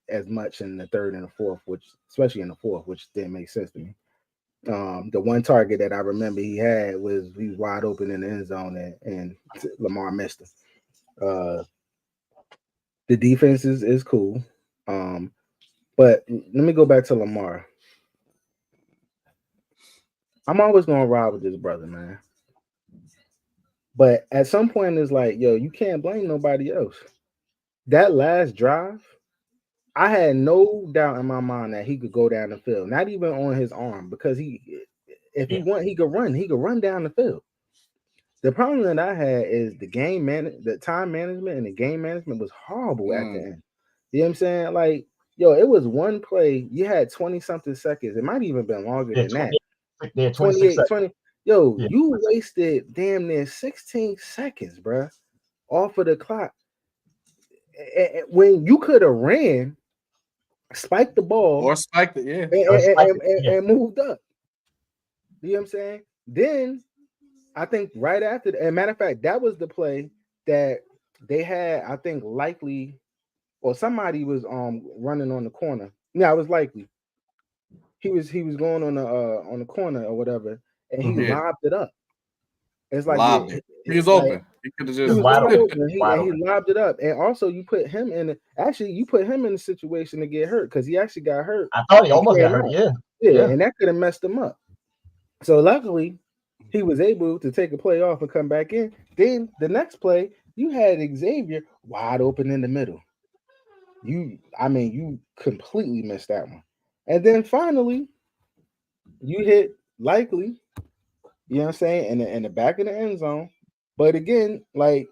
as much in the third and the fourth, which especially in the fourth, which didn't make sense to me. The one target that I remember he had was he was wide open in the end zone and Lamar missed him. The defense is cool. But let me go back to Lamar. I'm always gonna ride with this brother, man. But at some point, it's like, yo, you can't blame nobody else. That last drive, I had no doubt in my mind that he could go down the field, not even on his arm, because if he want, he could run down the field. The problem that I had is the time management and the game management was horrible at the end. You know what I'm saying? Like, yo, it was one play, you had 20-something seconds. It might even been longer than that. They had 28, 20. Yo, you wasted damn near 16 seconds, bro, off of the clock. When you could have ran, spiked the ball, or spiked it, and moved up. You know what I'm saying? Then I think right after, and matter of fact, that was the play that they had. I think likely, or somebody was running on the corner. Yeah, it was likely. He was going on the corner or whatever, and he lobbed it up. It's like he was open. He could have just wide open. He lobbed it up, and also you put him in a situation to get hurt because he actually got hurt. I thought he almost got hurt. Yeah, and that could have messed him up. So luckily, he was able to take a play off and come back in. Then the next play, you had Xavier wide open in the middle. You completely missed that one. And then finally, you hit likely, you know what I'm saying, in the back of the end zone. But again, like,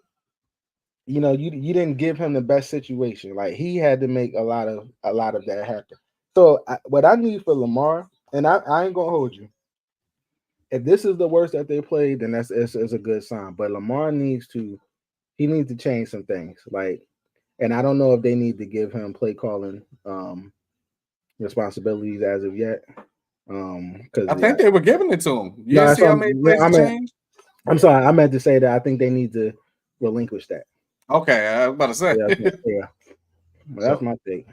you didn't give him the best situation. Like, he had to make a lot of that happen. So what I need for Lamar, and I ain't gonna hold you. If this is the worst that they played, then it's a good sign. But Lamar needs to change some things. Like, and I don't know if they need to give him play calling responsibilities as of yet. Because I think they were giving it to him. You see how many plays changed? I'm sorry, I meant to say that I think they need to relinquish that. Okay, I was about to say. Yeah. That's my take.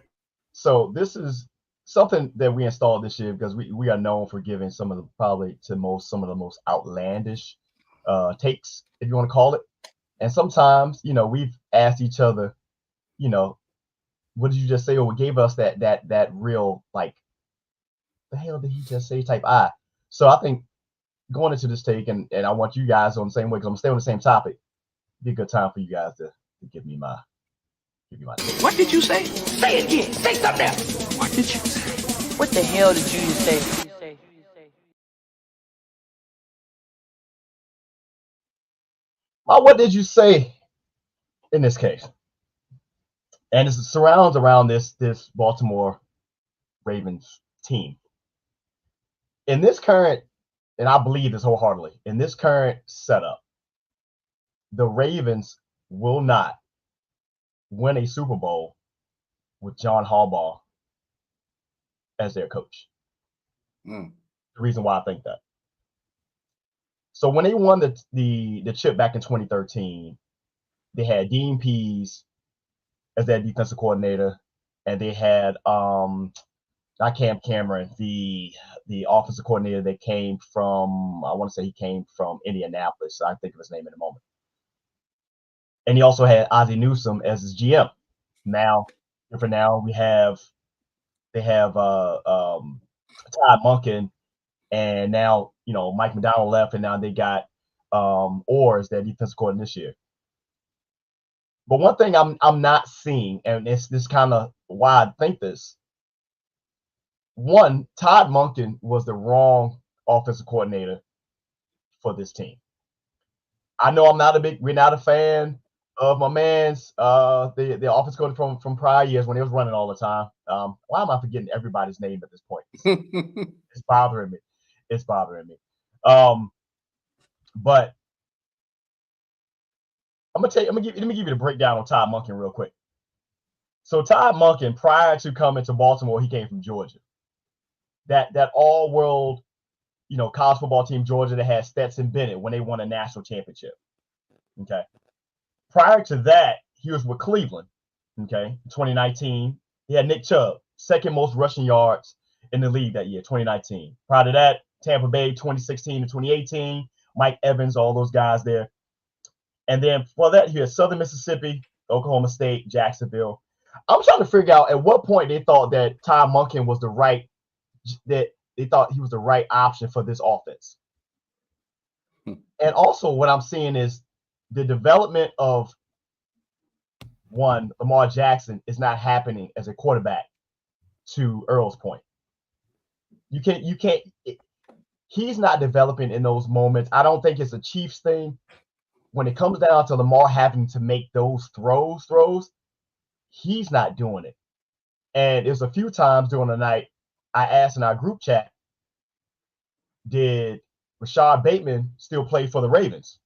So this is something that we installed this year because we are known for giving some of the most outlandish takes, if you want to call it. And sometimes, we've asked each other, what did you just say? Or we gave us that real, like, the hell did he just say type eye. So I think going into this take, and I want you guys on the same way because I'm gonna stay on the same topic. It'd be a good time for you guys to give me my take. What did you say? Say it again. Say something else. What did you say? What the hell did you say? What did you say in this case? And it surrounds around this Baltimore Ravens team. In this current, and I believe this wholeheartedly, in this current setup, the Ravens will not win a Super Bowl with John Harbaugh as their coach. The reason why I think that. So when they won the chip back in 2013, they had Dean Pease as their defensive coordinator, and they had not Cam Cameron, the offensive coordinator that came from, I want to say he came from Indianapolis. So I think of his name in a moment. And he also had Ozzie Newsome as his GM. Now, for now, they have Todd Monken, and now Mike McDonald left, and now they got Orr as their defensive coordinator this year. But one thing I'm not seeing, and this kind of why I think this. One, Todd Monken was the wrong offensive coordinator for this team. I know we're not a fan of my man's the offense coach from prior years when he was running all the time. Why am I forgetting everybody's name at this point? It's bothering me. It's bothering me. But let me give you the breakdown on Todd Monken real quick. So Todd Monken, prior to coming to Baltimore, he came from Georgia. That all-world, college football team, Georgia, that had Stetson Bennett when they won a national championship. Okay. Prior to that, he was with Cleveland. Okay. 2019, he had Nick Chubb, second most rushing yards in the league that year, 2019. Prior to that, Tampa Bay, 2016 to 2018, Mike Evans, all those guys there. And then for that, he had Southern Mississippi, Oklahoma State, Jacksonville. I'm trying to figure out at what point they thought that Todd Monken was the right option for this offense. And also what I'm seeing is the development of Lamar Jackson is not happening as a quarterback, to Earl's point. He's not developing in those moments. I don't think it's a Chiefs thing. When it comes down to Lamar having to make those throws, he's not doing it. And there's a few times during the night I asked in our group chat, did Rashad Bateman still play for the Ravens?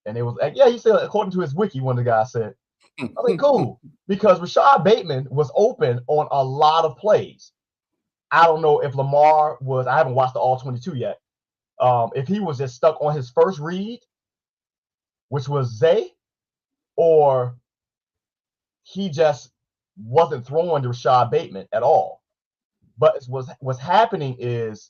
And it was like, yeah, he said, according to his wiki, one of the guys said. I mean, cool, because Rashad Bateman was open on a lot of plays. I don't know if Lamar was, I haven't watched the all 22 yet. If he was just stuck on his first read, which was Zay, or he just wasn't throwing to Rashad Bateman at all. But what's happening is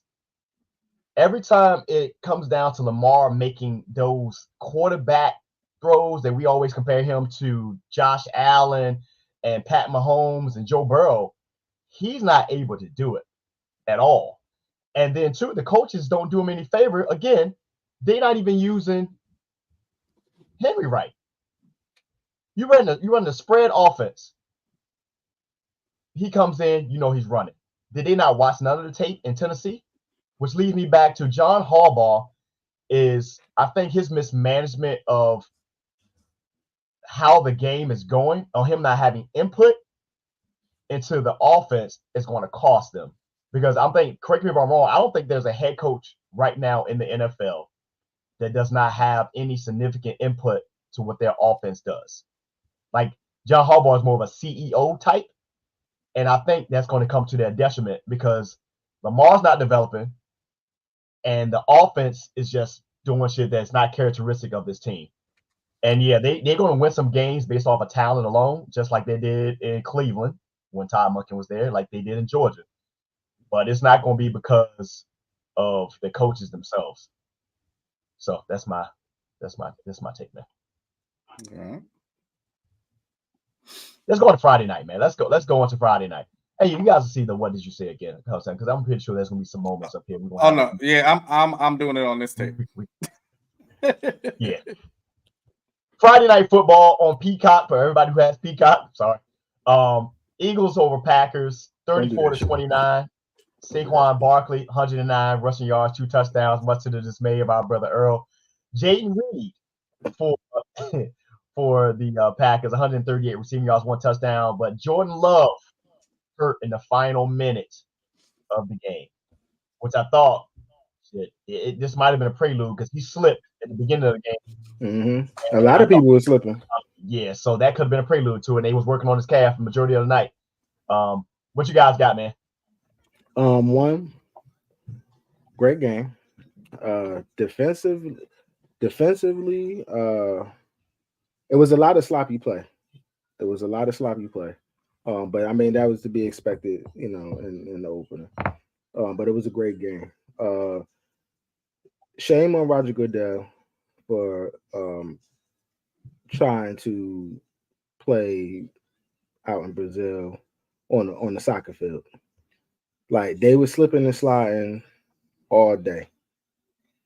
every time it comes down to Lamar making those quarterback throws that we always compare him to Josh Allen and Pat Mahomes and Joe Burrow, he's not able to do it at all. And then, too, the coaches don't do him any favor. Again, they're not even using Henry right. You run the spread offense. He comes in, he's running. Did they not watch none of the tape in Tennessee? Which leads me back to John Harbaugh is, I think, his mismanagement of how the game is going, or him not having input into the offense, is going to cost them. Because I'm thinking, correct me if I'm wrong, I don't think there's a head coach right now in the NFL that does not have any significant input to what their offense does. Like, John Harbaugh is more of a CEO type, and I think that's going to come to their detriment because Lamar's not developing, and the offense is just doing shit that's not characteristic of this team. And yeah, they're going to win some games based off of talent alone, just like they did in Cleveland when Todd Monken was there, like they did in Georgia. But it's not going to be because of the coaches themselves. So that's my take, man. Yeah. Let's go on to Friday night, man. Let's go on to Friday night. Hey, you guys will see the what did you say again? Because I'm pretty sure there's gonna be some moments up here. Yeah, I'm doing it on this tape. Yeah. Friday night football on Peacock for everybody who has Peacock. Sorry. Eagles over Packers, 34-29. Saquon Barkley, 109 rushing yards, 2 touchdowns, much to the dismay of our brother Earl. Jaden Reed for the Packers, 138 receiving yards, 1 touchdown. But Jordan Love hurt in the final minute of the game, which I thought this might have been a prelude because he slipped at the beginning of the game. Mm-hmm. A lot of people were slipping. Yeah, so that could have been a prelude to it. And they was working on his calf the majority of the night. What you guys got, man? One great game. Defensively, it was a lot of sloppy play. But I mean that was to be expected, in the opener. But it was a great game. Shame on Roger Goodell for trying to play out in Brazil on the soccer field. Like they were slipping and sliding all day.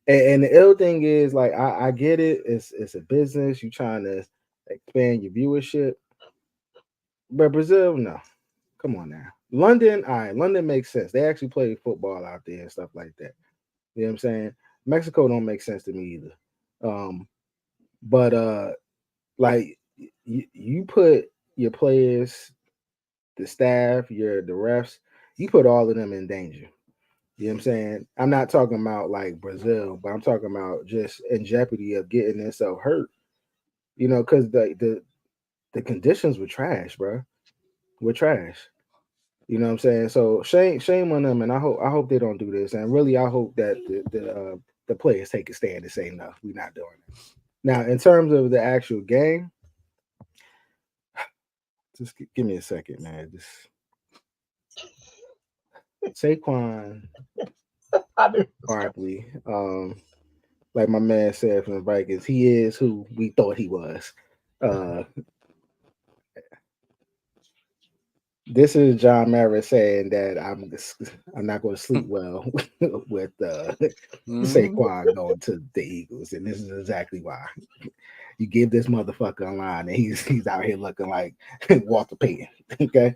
And the ill thing is, like, I get it. It's a business. You're trying to expand your viewership. But Brazil, no. Come on now. London, all right. London makes sense. They actually play football out there and stuff like that. You know what I'm saying? Mexico don't make sense to me either. But like you put your players, the staff, the refs, you put all of them in danger. You know what I'm saying? I'm not talking about like Brazil, but I'm talking about just in jeopardy of getting themselves hurt. You know, because the conditions were trash, bro. We're trash. You know what I'm saying? So shame on them, and I hope they don't do this. And really, I hope that the players take a stand and say no, we're not doing it. Now, in terms of the actual game, just give me a second, man. Just Saquon I knew it was coming. Barkley, like my man said from the Vikings, he is who we thought he was. Uh, this is John Mara saying that I'm not going to sleep well with Saquon going to the Eagles, and this is exactly why. You give this motherfucker a line, and he's out here looking like Walter Payton. Okay,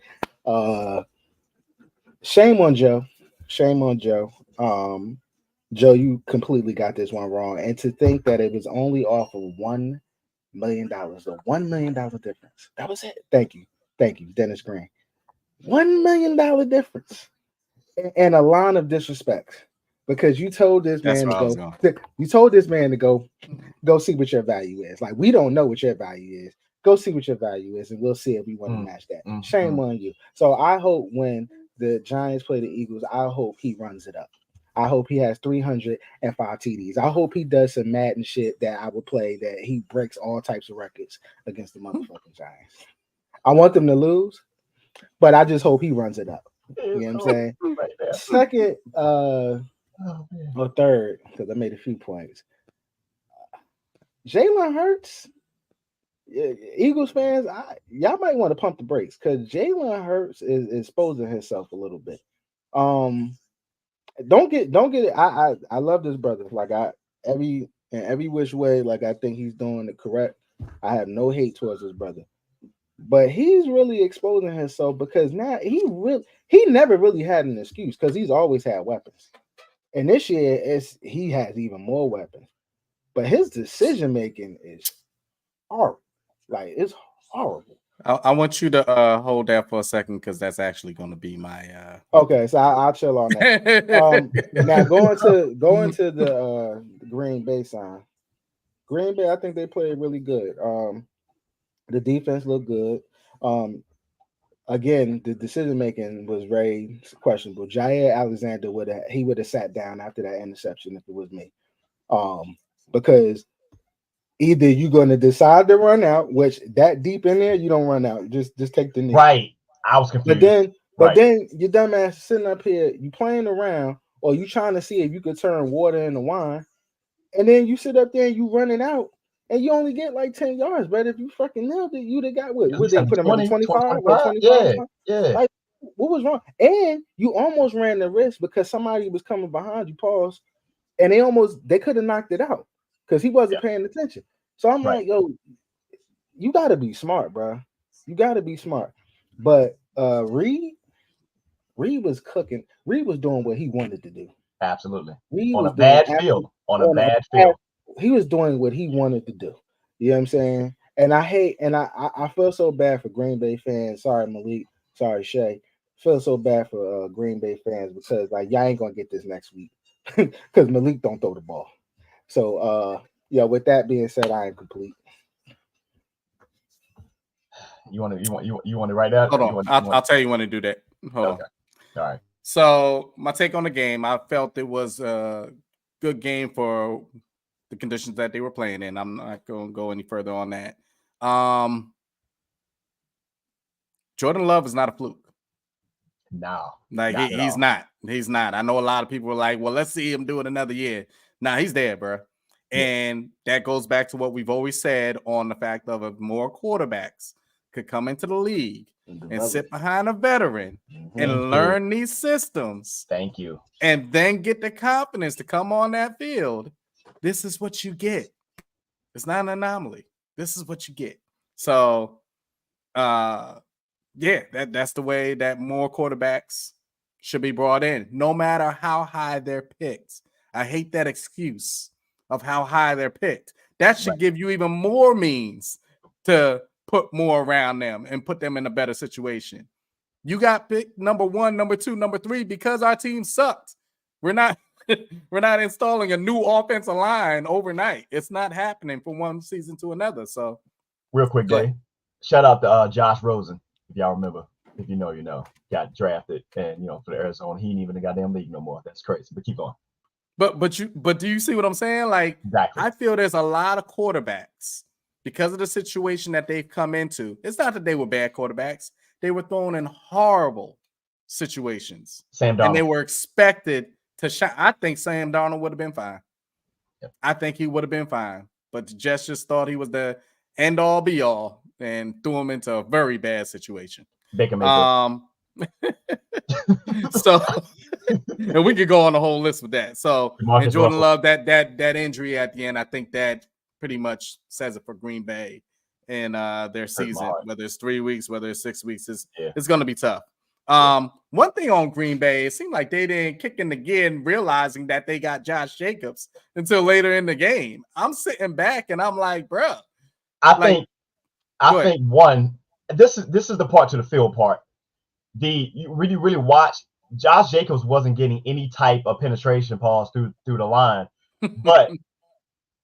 shame on Joe. Shame on Joe. Joe, you completely got this one wrong. And to think that it was only off of $1 million, the $1 million difference. That was it. Thank you, Dennis Green. $1 million difference, and a line of disrespect because you told this man to go. You told this man to go see what your value is. Like, we don't know what your value is. Go see what your value is, and we'll see if we want to match that. Shame on you. So I hope when the Giants play the Eagles, I hope he runs it up. I hope he has 305 TDs. I hope he does some Madden shit that I would play, that he breaks all types of records against the motherfucking Giants. I want them to lose, but I just hope he runs it up. You know what I'm saying? Right there. Second, or third, because I made a few points. Jalen Hurts, Eagles fans, y'all might want to pump the brakes because Jalen Hurts is exposing himself a little bit. Don't get it. I love this brother. Like, every which way, like, I think he's doing it correct. I have no hate towards this brother, but he's really exposing himself because now he never really had an excuse because he's always had weapons, and this year he has even more weapons. But his decision making is horrible. Like, it's horrible. I want you to hold that for a second because that's actually going to be my. Okay, so I'll chill on that. Now going to the Green Bay side. Green Bay, I think they played really good. The defense looked good. Again, the decision making was very questionable. Jair Alexander would have sat down after that interception if it was me. Because either you're going to decide to run out, which that deep in there, you don't run out. Just take the knee. Right. I was confused. But then your dumbass sitting up here, you playing around, or you trying to see if you could turn water into wine, and then you sit up there and you running out, and you only get like 10 yards. But if you fucking nailed it, you'd have got what? Would they put him at 25 or 25? Yeah. Like, what was wrong? And you almost ran the risk because somebody was coming behind you, pause, and they could have knocked it out because he wasn't paying attention. So I'm like, yo, you got to be smart, bro. You got to be smart. But Reed was cooking. Reed was doing what he wanted to do. Absolutely. On a bad field. He was doing what he wanted to do. You know what I'm saying? And I feel so bad for Green Bay fans. Sorry, Malik. Sorry, Shay. Feel so bad for Green Bay fans because, like, y'all ain't gonna get this next week because Malik don't throw the ball. So with that being said, I am complete. You want to write that? Hold on. I'll tell you when to do that. Hold on. All right. So my take on the game, I felt it was a good game for the conditions that they were playing in. I'm not going to go any further on that. Jordan Love is not a fluke. No. Like, he's not. He's not. I know a lot of people are like, well, let's see him do it another year. Nah, he's there, bro. And that goes back to what we've always said on the fact of if more quarterbacks could come into the league and sit behind a veteran and learn these systems. Thank you. And then get the confidence to come on that field. This is what you get. It's not an anomaly. This is what you get. So, that's the way that more quarterbacks should be brought in, no matter how high they're picked. I hate that excuse of how high they're picked. That should give you even more means to put more around them and put them in a better situation. You got picked number 1, number 2, number 3 because our team sucked. We're not we're not installing a new offensive line overnight. It's not happening from one season to another. So real quick, Dave. Shout out to Josh Rosen, if y'all remember. If you know, you know. Got drafted and for the Arizona. He ain't even in the goddamn league no more. That's crazy. But keep going. But do you see what I'm saying? Like, exactly. I feel there's a lot of quarterbacks because of the situation that they've come into. It's not that they were bad quarterbacks. They were thrown in horrible situations. Sam Darnold. And they were expected to shine. I think Sam Darnold would have been fine. Yep. I think he would have been fine. But the Jets just thought he was the end all be all and threw him into a very bad situation. Baker Mayfield. So and we could go on the whole list with that. So and Jordan Love, that injury at the end, I think that pretty much says it for Green Bay and their season, whether it's 3 weeks, whether it's 6 weeks, it's going to be tough. One thing on Green Bay, it seemed like they didn't kick in the gear and realizing that they got Josh Jacobs until later in the game. I'm sitting back and I'm like, bro. I think one, this is the part to the field part. You really watch. Josh Jacobs wasn't getting any type of penetration pass through the line, but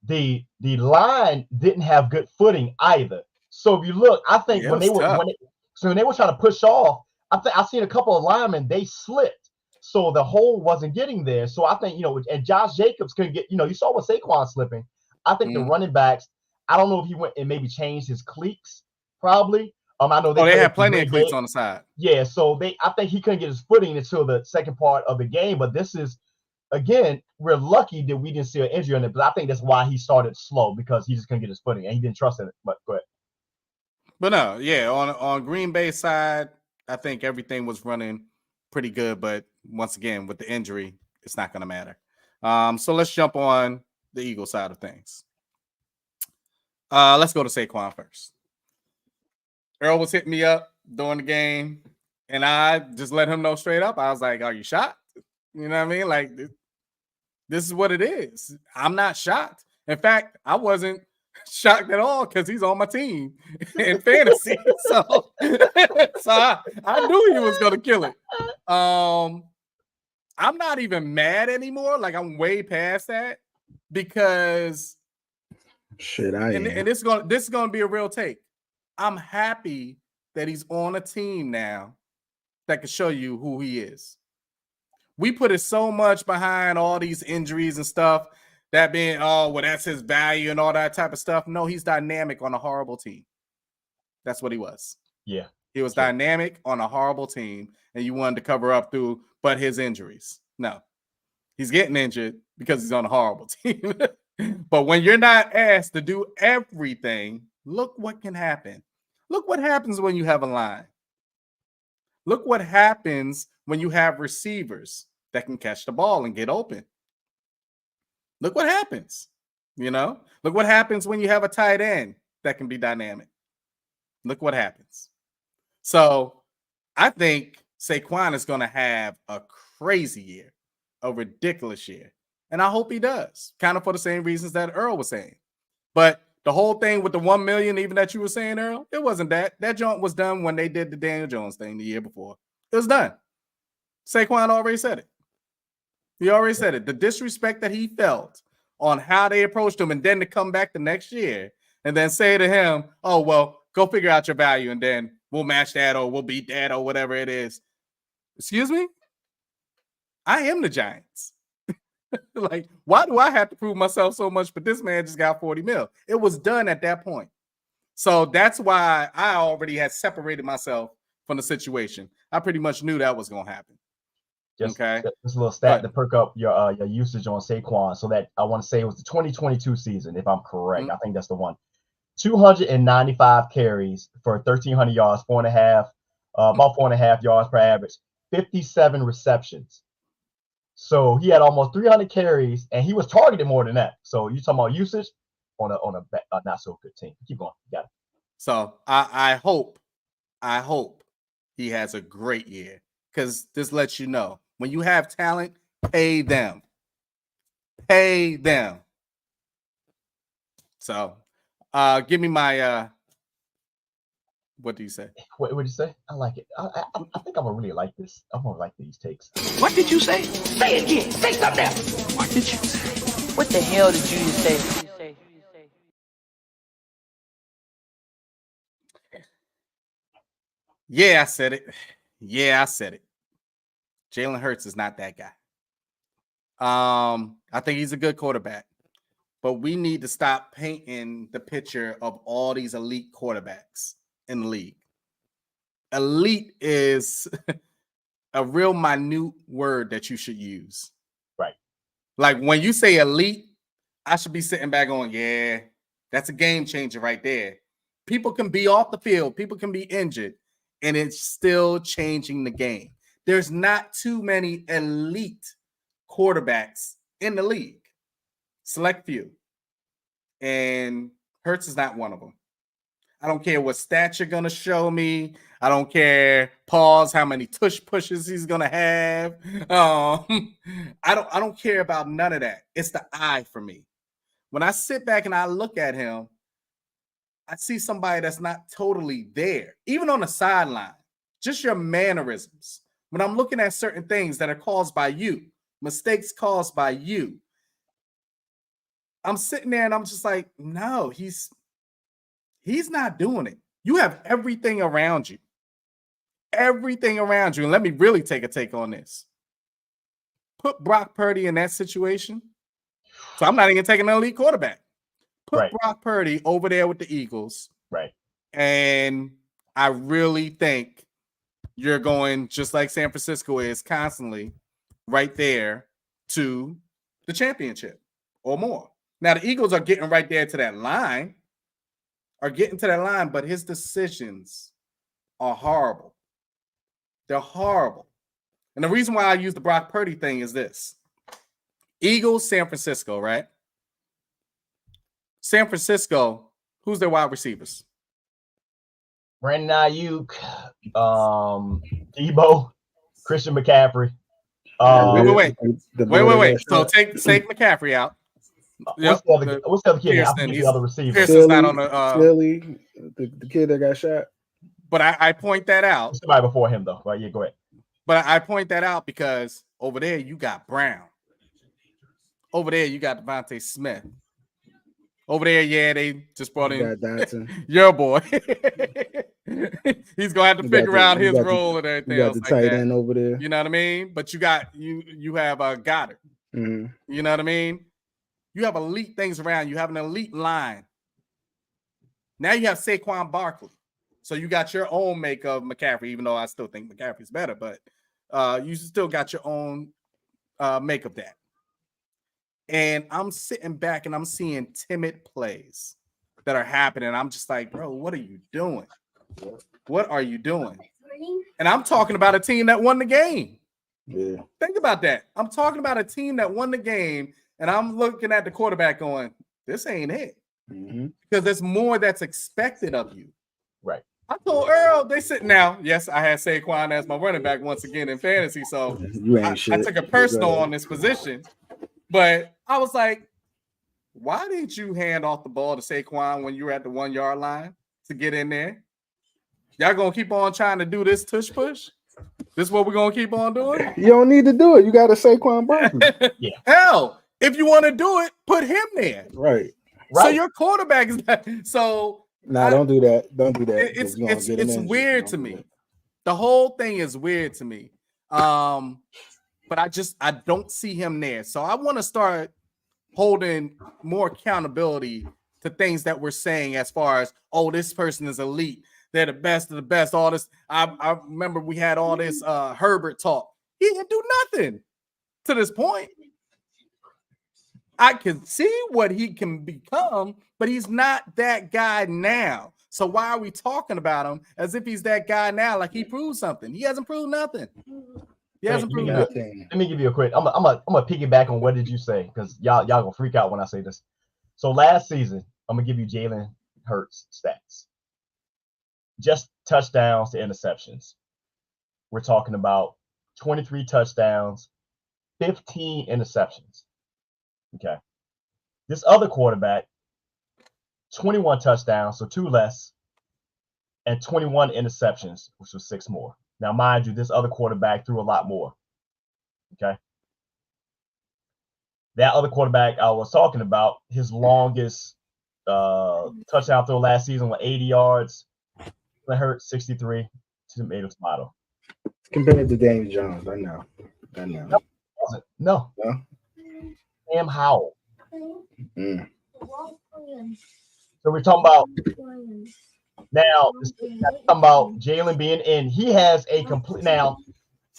the line didn't have good footing either. So if you look, I think when they were trying to push off, I've seen a couple of linemen, they slipped, so the hole wasn't getting there. So I think and Josh Jacobs couldn't get. You saw what Saquon slipping. I think the running backs. I don't know if he went and maybe changed his cleats, probably. I know they had plenty of cleats on the side. Yeah, so I think he couldn't get his footing until the second part of the game. But this is, again, we're lucky that we didn't see an injury on it. But I think that's why he started slow, because he just couldn't get his footing and he didn't trust in it. But go ahead. But no, yeah, on Green Bay side, I think everything was running pretty good. But once again, with the injury, it's not going to matter. So let's jump on the Eagle side of things. Let's go to Saquon first. Earl was hitting me up during the game, and I just let him know straight up. I was like, are you shocked? You know what I mean? Like, this is what it is. I'm not shocked. In fact, I wasn't shocked at all because he's on my team in fantasy. So I knew he was going to kill it. I'm not even mad anymore. Like, I'm way past that because and this is going to be a real take. I'm happy that he's on a team now that can show you who he is. We put it so much behind all these injuries and stuff, that being, that's his value and all that type of stuff. No, he's dynamic on a horrible team. That's what he was. Yeah. He was dynamic on a horrible team, and you wanted to cover up but his injuries. No. He's getting injured because he's on a horrible team. But when you're not asked to do everything, look what can happen. Look what happens when you have a line. Look what happens when you have receivers that can catch the ball and get open. Look what happens. Look what happens when you have a tight end that can be dynamic. Look what happens. So I think Saquon is going to have a crazy year, a ridiculous year. And I hope he does, kind of for the same reasons that Earl was saying. But the whole thing with the 1 million, even that you were saying, Earl, it wasn't that. That joint was done when they did the Daniel Jones thing the year before. It was done. Saquon already said it. He already said it. The disrespect that he felt on how they approached him, and then to come back the next year and then say to him, oh, well, go figure out your value and then we'll match that or we'll beat that or whatever it is. Excuse me? I am the Giants. Like, why do I have to prove myself so much? But this man just got 40 mil. It was done at that point. So that's why I already had separated myself from the situation. I pretty much knew that was going to happen. Just a little stat to perk up your usage on Saquon. So that I want to say it was the 2022 season, if I'm correct. I think that's the one. 295 carries for 1,300 yards, about 4.5 yards per average, 57 receptions. So he had almost 300 carries, and he was targeted more than that. So you talking about usage on a not so good team. Keep going. You got it. So I hope he has a great year, because this lets you know when you have talent, pay them. Pay them. So give me my What do you say? What did you say? I like it. I think I'm gonna really like this. I'm gonna like these takes. What did you say? Say it again. Say something else. What did you say? What the hell did you just say? Yeah, I said it. Yeah, I said it. Jalen Hurts is not that guy. I think he's a good quarterback, but we need to stop painting the picture of all these elite quarterbacks in the league. Elite is a real minute word that you should use. Right. Like when you say elite, I should be sitting back going, yeah, that's a game changer right there. People can be off the field, people can be injured, and it's still changing the game. There's not too many elite quarterbacks in the league. Select few. And Hurts is not one of them. I don't care what stats you're going to show me. I don't care, pause, how many tush pushes he's going to have. I don't care about none of that. It's the eye for me. When I sit back and I look at him, I see somebody that's not totally there, even on the sideline. Just your mannerisms. When I'm looking at certain things that are caused by you, mistakes caused by you, I'm sitting there and I'm just like, no, he's not doing it. You have everything around you. Everything around you. And let me really take a take on this. Put Brock Purdy in that situation. So I'm not even taking an elite quarterback. Put Brock Purdy over there with the Eagles. Right. And I really think you're going just like San Francisco is constantly right there to the championship or more. Now, the Eagles are getting right there to that line, but his decisions are horrible. They're horrible. And the reason why I use the Brock Purdy thing is this. Eagles, San Francisco, right? San Francisco, who's their wide receivers? Brandon Ayuk, Debo, Christian McCaffrey. Wait. So take McCaffrey out. What's the other kid? I forget the other receiver. Pearson's not on the Philly, the kid that got shot. But I point that out. Somebody before him, though. Right? Yeah, go ahead. But I point that out because over there you got Brown. Over there you got Devontae Smith. Over there, yeah, they just brought in your boy. He's gonna have to figure out his role and everything. You got the tight end over there. You know what I mean? But you have Goddard. Mm-hmm. You know what I mean? You have elite things around. You have an elite line. Now you have Saquon Barkley. So you got your own make of McCaffrey, even though I still think McCaffrey's better, but you still got your own make of that. And I'm sitting back and I'm seeing timid plays that are happening. I'm just like, bro, what are you doing? What are you doing? And I'm talking about a team that won the game. Yeah. Think about that. I'm talking about a team that won the game, and I'm looking at the quarterback going, this ain't it. Mm-hmm. Because there's more that's expected of you. Right. I told Earl, they sit now. Yes, I had Saquon as my running back once again in fantasy. So I took a personal on this position. But I was like, why didn't you hand off the ball to Saquon when you were at the 1 yard line to get in there? Y'all gonna keep on trying to do this tush push? This is what we're gonna keep on doing? You don't need to do it. You got a Saquon Barkley. Yeah. Hell, if you want to do it, put him there. Right. So your quarterback is not, so. No, don't do that. Don't do that. It's weird to me. The whole thing is weird to me. But I don't see him there. So I want to start holding more accountability to things that we're saying as far as, oh, this person is elite. They're the best of the best. All this. I remember we had all this Herbert talk. He didn't do nothing to this point. I can see what he can become, but he's not that guy now. So why are we talking about him as if he's that guy now? Like he proved something. He hasn't proved nothing. He hasn't proved nothing. Let me give you a quick. I'm gonna piggyback on what did you say, because y'all gonna freak out when I say this. So last season, I'm gonna give you Jalen Hurts stats. Just touchdowns to interceptions. We're talking about 23 touchdowns, 15 interceptions. Okay. This other quarterback, 21 touchdowns, so 2 less, and 21 interceptions, which was 6 more. Now, mind you, this other quarterback threw a lot more. Okay. That other quarterback I was talking about, his longest touchdown throw last season was 80 yards. It hurt 63 tomatoes model. Compared to Daniel Jones, I know. No. Sam Howell. Mm. So we're talking about now. Talking about Jalen being in. He has a complete. Now,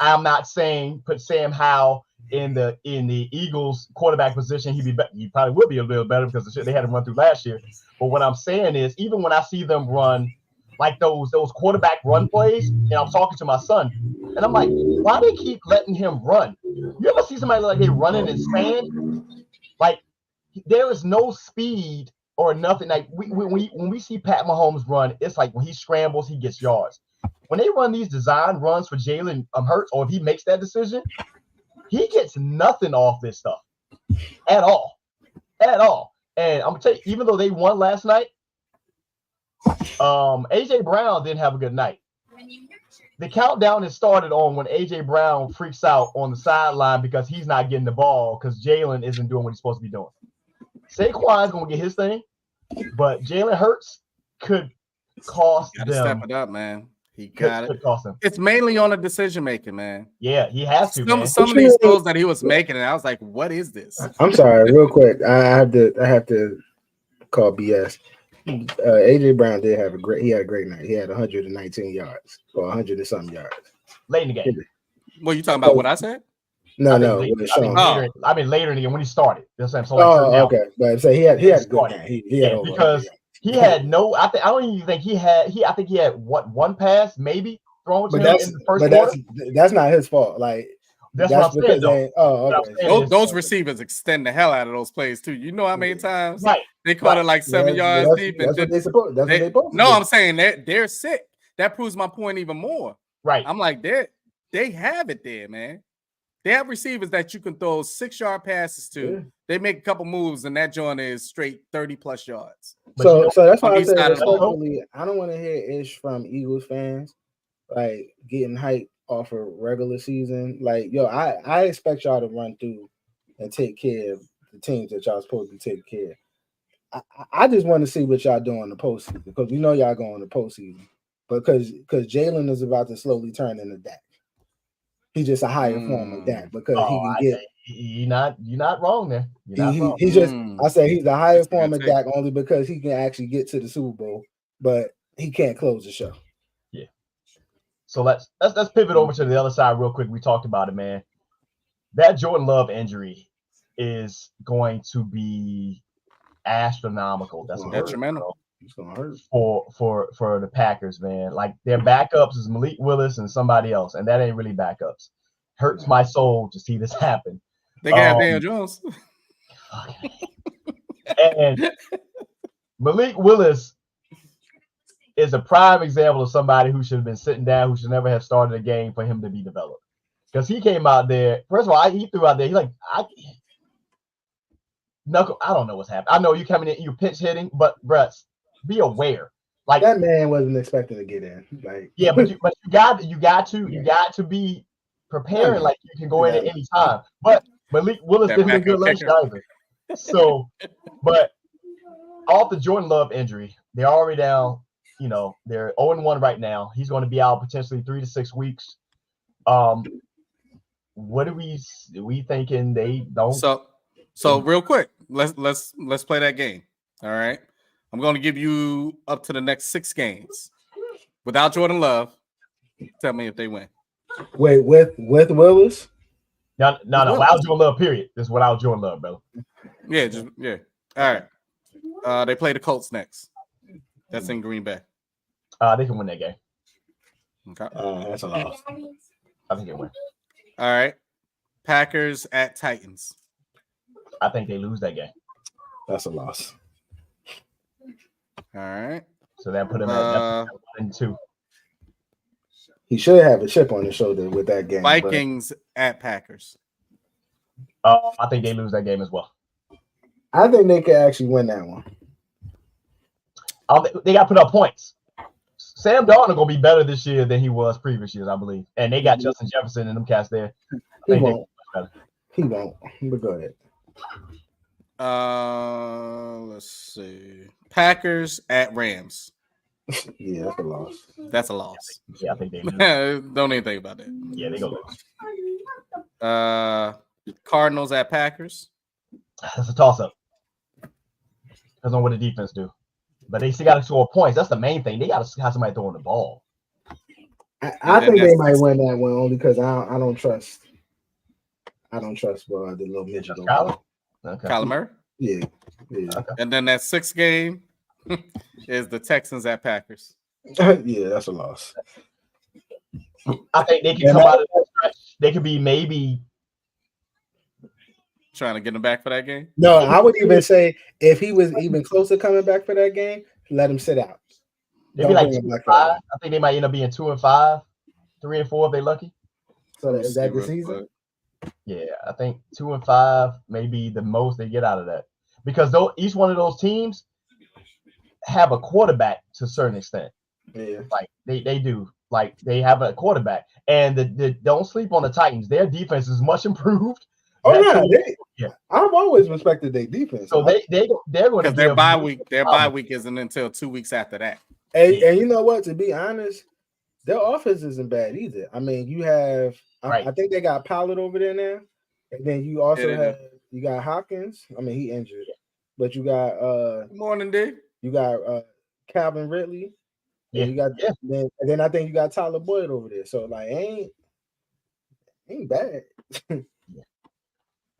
I'm not saying put Sam Howell in the Eagles quarterback position. He probably would be a little better because the shit they had him run through last year. But what I'm saying is, even when I see them run like those quarterback run plays, and I'm talking to my son, and I'm like, why they keep letting him run? You ever see somebody like they running in sand? Like there is no speed or nothing. Like when we see Pat Mahomes run, it's like when he scrambles, he gets yards. When they run these design runs for Jalen Hurts, or if he makes that decision, he gets nothing off this stuff at all. And I'm gonna tell you, even though they won last night, AJ Brown didn't have a good night. The countdown has started on when AJ Brown freaks out on the sideline because he's not getting the ball because Jalen isn't doing what he's supposed to be doing. Saquon's gonna get his thing, but Jalen Hurts could cost them. Step it up, man. He got it. Cost them. It's mainly on the decision making, man. Yeah, he has to. Some of these throws that he was making, and I was like, "What is this?" I'm sorry, real quick. I have to call BS. AJ Brown did have a great night. He had 119 yards or 100 and something yards late in the game. What you talking about? What I said? No. Later in the game when he started. That's what I'm saying. Okay. But so he had a good game. He had because he had no. I don't even think he had. I think he had one pass maybe thrown to him in the first quarter. That's not his fault. Like that's what I'm saying. Okay. Those receivers extend the hell out of those plays too. You know how many times right. they caught it like 7 yards deep. That's what they supposed. That's what they supposed. No, I'm saying they're sick. That proves my point even more. Right. I'm like they have it there, man. They have receivers that you can throw 6-yard passes to. Yeah. They make a couple moves, and that joint is straight 30+ yards. So that's why I said respectfully, I don't want to hear ish from Eagles fans like getting hyped off a regular season. Like, yo, I expect y'all to run through and take care of the teams that y'all supposed to take care of. I just want to see what y'all do in the postseason because we know y'all going to the postseason. Because Jalen is about to slowly turn into Dak. He's just a higher form of Dak because he can get. You're not wrong there. I say he's the higher form of Dak only because he can actually get to the Super Bowl, but he can't close the show. Yeah. So let's pivot over to the other side real quick. We talked about it, man. That Jordan Love injury is going to be astronomical. That's detrimental. It's gonna hurt for the Packers, man. Like their backups is Malik Willis and somebody else, and that ain't really backups. Hurts my soul to see this happen. They can have Daniel Jones. And Malik Willis is a prime example of somebody who should have been sitting down, who should never have started a game for him to be developed. Because he came out there. First of all, he threw out there. He's like, Knuckle, I don't know what's happening. I know you coming in, you pitch hitting, but bruh, be aware. Like that man wasn't expecting to get in. Like yeah, but you got to be preparing like you can go in at any time. But Malik Willis didn't do good last either. So, but off the Jordan Love injury, they're already down. You know, they're 0-1 right now. He's going to be out potentially 3 to 6 weeks. What are we thinking they don't? So real quick, let's play that game. All right. I'm going to give you up to the next 6 games without Jordan Love. Tell me if they win. Wait, with Willis? No. Without Jordan Love, period. This is without Jordan Love, bro. Yeah. All right. They play the Colts next. That's in Green Bay. They can win that game. Okay. That's a loss. I think they win. All right. Packers at Titans. I think they lose that game. That's a loss. All right. So that put him at 1-2. He should have a chip on his shoulder with that game. Vikings at Packers. I think they lose that game as well. I think they could actually win that one. They got to put up points. Sam Darnold gonna be better this year than he was previous years, I believe. And they got Justin Jefferson and them cats there. He won't. He won't. But go ahead. Let's see. Packers at Rams. Yeah, that's a loss. That's a loss. Yeah, I think they don't even think about that. Yeah, they go lose. Cardinals at Packers. That's a toss-up. Depends on what the defense do. But they still got to score points. That's the main thing. They got to have somebody throwing the ball. I think they might win that one only because I don't trust. I don't trust the little midget. Kyler Murray. Yeah. Okay. And then that 6th game is the Texans at Packers. Yeah, that's a loss. I think they can come out of that stretch. They could be maybe trying to get him back for that game. No, I would even say if he was even close to coming back for that game, let him sit out. They'd be like 2-5. I think they might end up being 2-5, 3-4 if they're lucky. So is that the season? Yeah, I think 2-5 may be the most they get out of that because each one of those teams have a quarterback to a certain extent. Yeah, like they do. Like they have a quarterback, and don't sleep on the Titans. Their defense is much improved. Oh yeah, I've always respected their defense. So they're going to their bye week. Their bye week isn't until 2 weeks after that. And you know what? To be honest, their offense isn't bad either. I mean, you have I think they got Pollard over there now, and then you also you got Hopkins. I mean, he injured, but you got Good morning, Dave. You got Calvin Ridley. Yeah, you got then I think you got Tyler Boyd over there. So like ain't bad.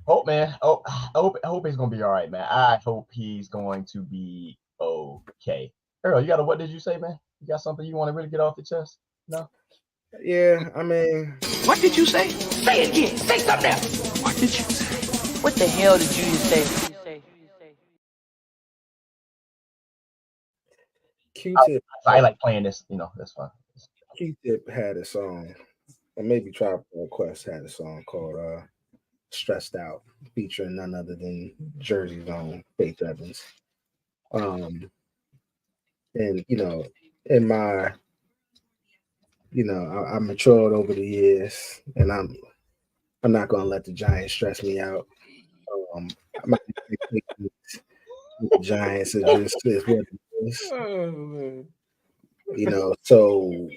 Hope, man. I hope he's gonna be all right, man. I hope he's going to be okay. Earl, you got what did you say, man? You got something you want to really get off the chest? No? Yeah, I mean, what did you say? Say it again. Say something else. What did you say? What the hell did you say? Q-Tip. I like playing this, that's fun. Q-Tip had a song, or maybe Tribe Called Quest had a song called Stressed Out, featuring none other than Jersey's own Faith Evans. And in my I matured over the years, and I'm not gonna let the Giants stress me out. The Giants is just what it is. So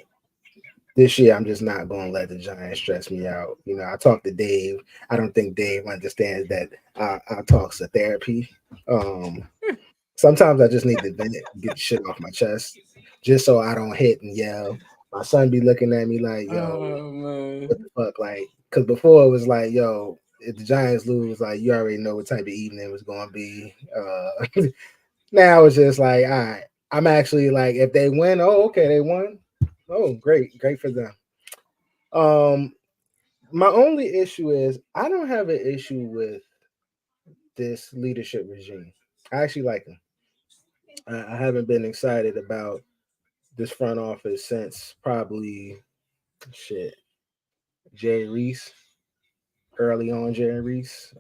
this year I'm just not gonna let the Giants stress me out. I talked to Dave. I don't think Dave understands that our talks are therapy. Sometimes I just need to get shit off my chest, just so I don't hit and yell. My son be looking at me like, yo, what the fuck? Like, because before it was like, yo, if the Giants lose, like, you already know what type of evening it was going to be. Now it's just like, all right, I'm actually like, if they win, okay, they won. Oh, great for them. My only issue is I don't have an issue with this leadership regime. I actually like them. I haven't been excited about this front office since probably Jerry Reese, early on Jerry Reese.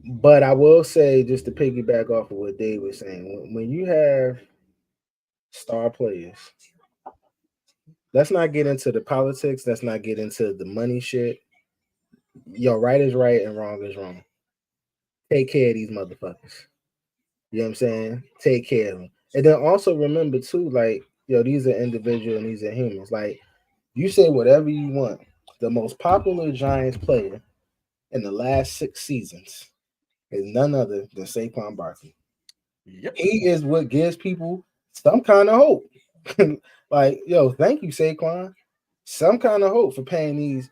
But I will say, just to piggyback off of what Dave was saying, when you have star players, let's not get into the politics. Let's not get into the money shit. Yo, right is right and wrong is wrong. Take care of these motherfuckers. You know what I'm saying? Take care of them. And then also remember too, like, these are individuals and these are humans. Like, you say whatever you want. The most popular Giants player in the last 6 seasons is none other than Saquon Barkley. Yep. He is what gives people some kind of hope. Like, yo, thank you, Saquon. Some kind of hope for paying these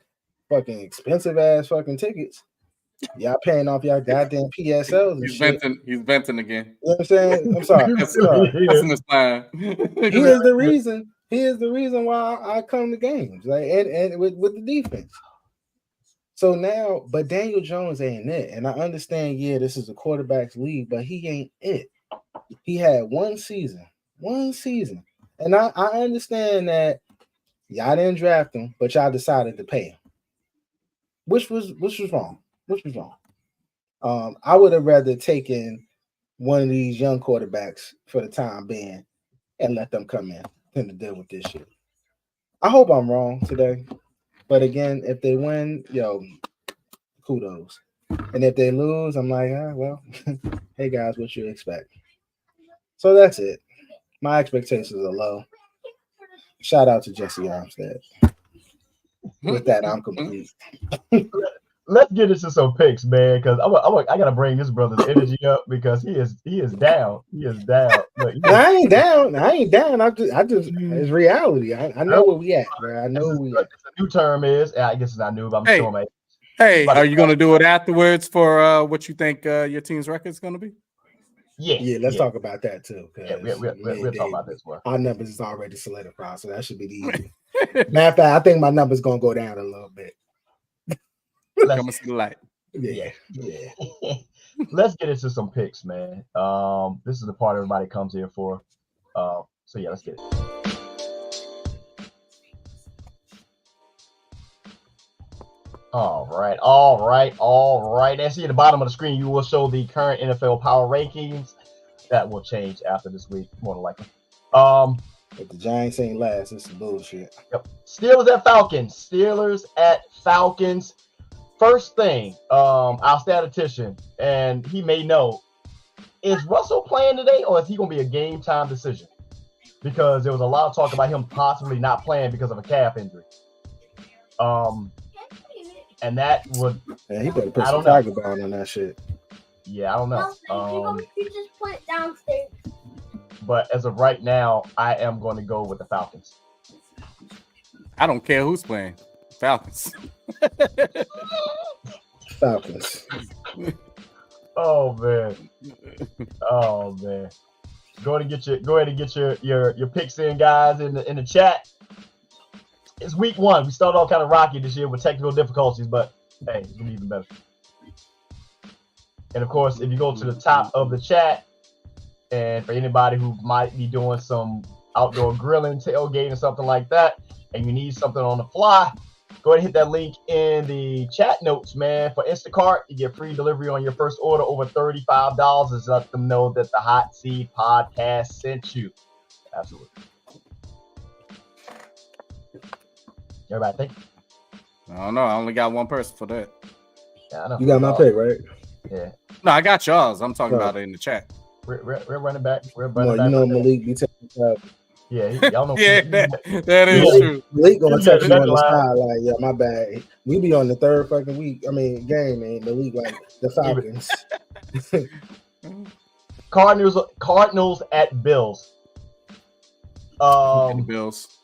fucking expensive ass fucking tickets. Y'all paying off y'all goddamn PSLs and shit. He's venting again. You know what I'm saying? I'm sorry. That's in the sign. He is the reason. He is the reason why I come to games, like, and with the defense. So now, but Daniel Jones ain't it, and I understand. Yeah, this is a quarterback's league, but he ain't it. He had one season, and I understand that y'all didn't draft him, but y'all decided to pay him, which was wrong. I would have rather taken one of these young quarterbacks for the time being and let them come in and to deal with this shit. I hope I'm wrong today, but again, if they win, kudos. And if they lose, I'm like, well, hey guys, what you expect? So that's it. My expectations are low. Shout out to Jesse Armstead. With that, I'm complete. Let's get into some picks, man, because I gotta bring this brother's energy up because he is down. He is down. Look, I ain't down. I just it's reality. I know where we at, bro. I know where we at. A new term is. I guess it's not new, but I'm showing my. Hey, are you gonna do it afterwards for what you think your team's record is gonna be? Yeah. Let's talk about that too. Yeah, we'll talk about this one. Our numbers is already solidified, so that should be easy. Matter of fact, I think my number's gonna go down a little bit. Coming to the light. Yeah. Let's get into some picks, man. This is the part everybody comes here for. So yeah, let's get it. All right. As you see at the bottom of the screen, you will show the current NFL power rankings. That will change after this week, more than likely. If the Giants ain't last, it's some bullshit. Yep. Steelers at Falcons. First thing, our statistician, and he may know, is Russell playing today or is he going to be a game time decision? Because there was a lot of talk about him possibly not playing because of a calf injury. And that would. Yeah, he better put some tiger bond on that shit. Yeah, I don't know. You just put it downstairs. But as of right now, I am going to go with the Falcons. I don't care who's playing. Falcons. Falcons. Oh man. Go ahead and get your picks in, guys, in the chat. It's week 1. We started off kind of rocky this year with technical difficulties, but hey, it's gonna be even better. And of course, if you go to the top of the chat, and for anybody who might be doing some outdoor grilling, tailgating, or something like that, and you need something on the fly, go ahead and hit that link in the chat notes, man. For Instacart, you get free delivery on your first order over $35. Just let them know that the Hot Seat Podcast sent you. Absolutely. Everybody think? I don't know. I only got one person for that. Yeah, I know. You got my pick, right? Yeah. No, I got y'all's. I'm talking about it in the chat. We're running back. Malik be taking up. Yeah, y'all know. Yeah, that is true. Malik gonna text you on the side like, yeah, my bad. We be on the third fucking game, man. Malik like the Falcons. Cardinals at Bills. Bills.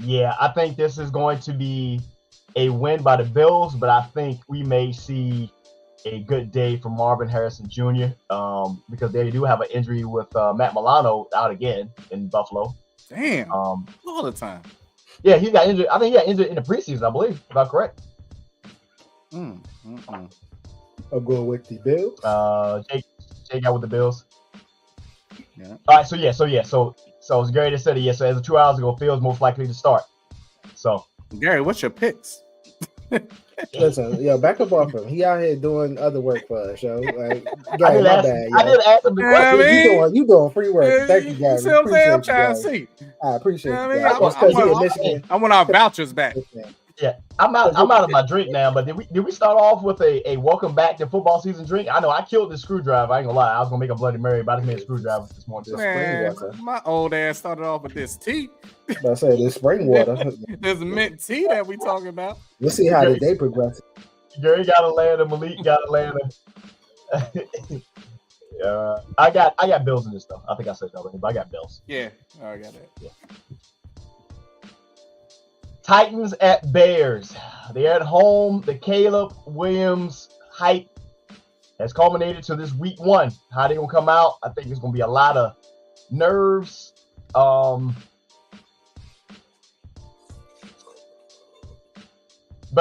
Yeah, I think this is going to be a win by the Bills, but I think we may see a good day for Marvin Harrison Jr. Because they do have an injury with Matt Milano out again in Buffalo. Damn, all the time. Yeah, he got injured. I think he got injured in the preseason, I believe, if I'm correct. I'll go with the Bills. Jake got with the Bills. Yeah. All right, so as Gary just said it, yes. So as of 2 hours ago, Phil's most likely to start. So Gary, what's your picks? Listen, back up off him. He out here doing other work for us, yo. Like, I did ask him the question. You doing free work. Thank you, guys. See what I'm saying? I'm trying to see. I appreciate it. I want our vouchers back. Yeah, I'm out of my drink now. But did we start off with a welcome back to football season drink? I know I killed this screwdriver. I ain't gonna lie. I was gonna make a Bloody Mary, but I just made a screwdriver this morning. Man, my old ass started off with this tea. I say this spring water. There's mint tea that we talking about. We'll see how the day progresses. Gary got Atlanta. Malik got Atlanta. I got Bills in this though. I think I said that already, but I got Bills. Yeah, I got that. Yeah. Titans at Bears. They're at home. The Caleb Williams hype has culminated to this week 1. How they gonna come out? I think it's gonna be a lot of nerves. But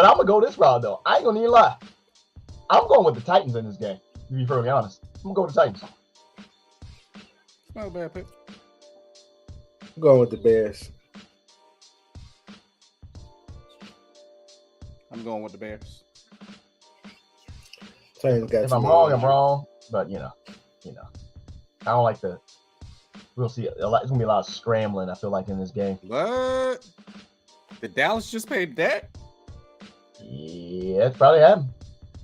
I'm gonna go this route though. I ain't gonna need a lie. I'm going with the Titans in this game. To be perfectly honest, I'm gonna go with the Titans. Not a bad pick. I'm going with the Bears. I'm going with the Bears. If I'm wrong, I'm wrong. But you know, I don't like the we'll see a lot. It's gonna be a lot of scrambling. I feel like in this game. What? Did Dallas just pay debt? Yeah, it's probably happened.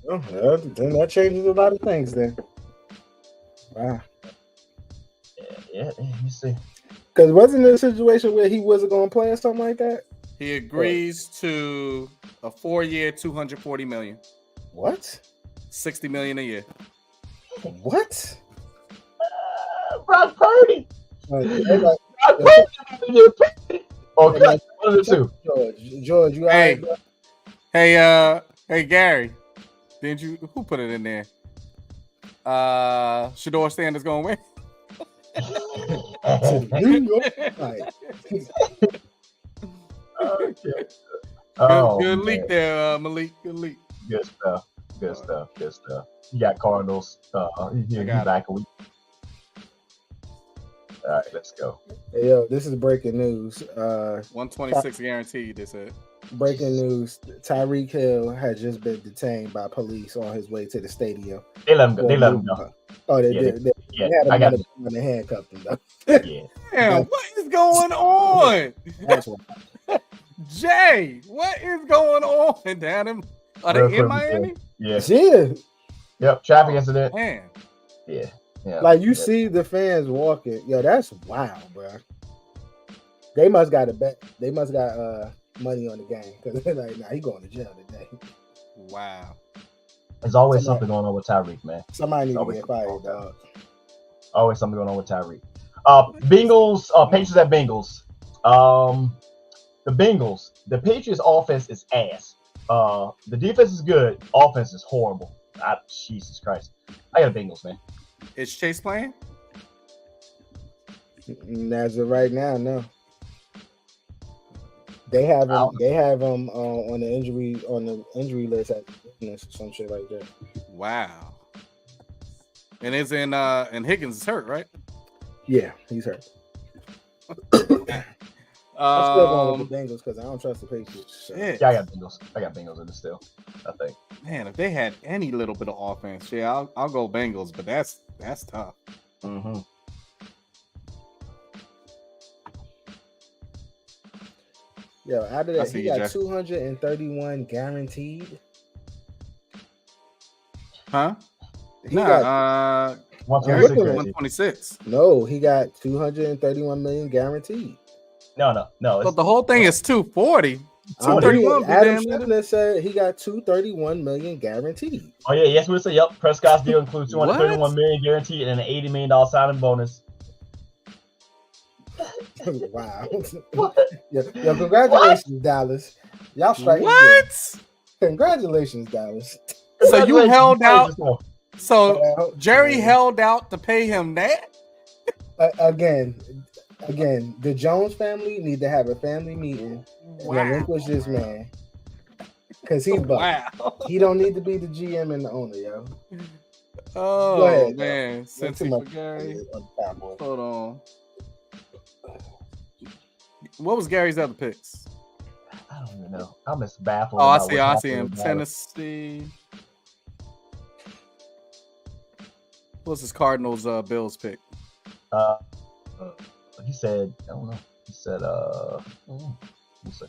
Oh, well, then that changes a lot of things. Then, wow. Yeah. You see. Because wasn't it a situation where he wasn't going to play or something like that? He agrees to a 4-year, $240 million. What? $60 million a year. What? Brock Purdy. Everybody- Brock Purdy. Okay, one of the two. George, you all Hey. right, bro? Hey, Gary. Didn't you? Who put it in there? Shador Sanders gonna win. New York. Right. Okay. Good leak there, Malik. Good leak. Good stuff. You got Cardinals. He back a week. All right, let's go. Hey, yo, this is breaking news. 126 guaranteed. They said. Breaking news: Tyreek Hill has just been detained by police on his way to the stadium. They let him go. Oh, they Yeah, did. They Yeah, had I him got on it. the they handcuffed him though. Yeah. Damn, what is going on? That's what. Jay, what is going on down in? Are Real they quick, in Miami? Yeah. Yeah, Yep. Traffic incident. Man, Yeah. like you Yeah. see the fans walking. Yo, that's wild, bro. They must got a bet. They must got money on the game because they're like, nah, he going to jail today. wow. There's always something going on with Tyreek, man. Somebody need to Always get fired, something. dog. Always something going on with Tyreek. Bengals, Patriots at Bengals. The Bengals, the Patriots offense is ass. The defense is good. Offense is horrible. Jesus Christ. I got the Bengals, man. Is Chase playing? As of right now, no. They have him. They have him on the injury list at some shit like that. Wow. And it's in Higgins is hurt, right? Yeah, he's hurt. I'm still going with the Bengals because I don't trust the Patriots. So. Shit. Yeah, I got Bengals. I got Bengals in it still, I think. Man, if they had any little bit of offense, yeah, I'll go Bengals, but that's tough. Mm-hmm. Yo, out of that, see he you, got Jack. 231 guaranteed. Huh? He Nah, got 126. 126. no. He got 231 million guaranteed. No. But the whole thing is 240. I'm 231. reading, Adam Schefter said he got 231 million guaranteed. Oh yeah, yes, we say yep. Prescott's deal includes What? $231 million guaranteed and an $80 million signing bonus. Wow. Yo, congratulations, Dallas. Y'all strike. What? Congratulations, Dallas. So you held out. Yourself. So Jerry held out to pay him that? Again, the Jones family need to have a family meeting and relinquish this man. Because he's bugged. Wow. He don't need to be the GM and the owner, yo. Oh, Go ahead, man. Since he much for Gary. on the Cowboys. Hold on. What was Gary's other picks? I don't even know. I'm just baffled. Oh, I about see what's him. happening with Dallas. Tennessee. What's his Cardinals Bills pick? He said, I don't know. He said, we'll see.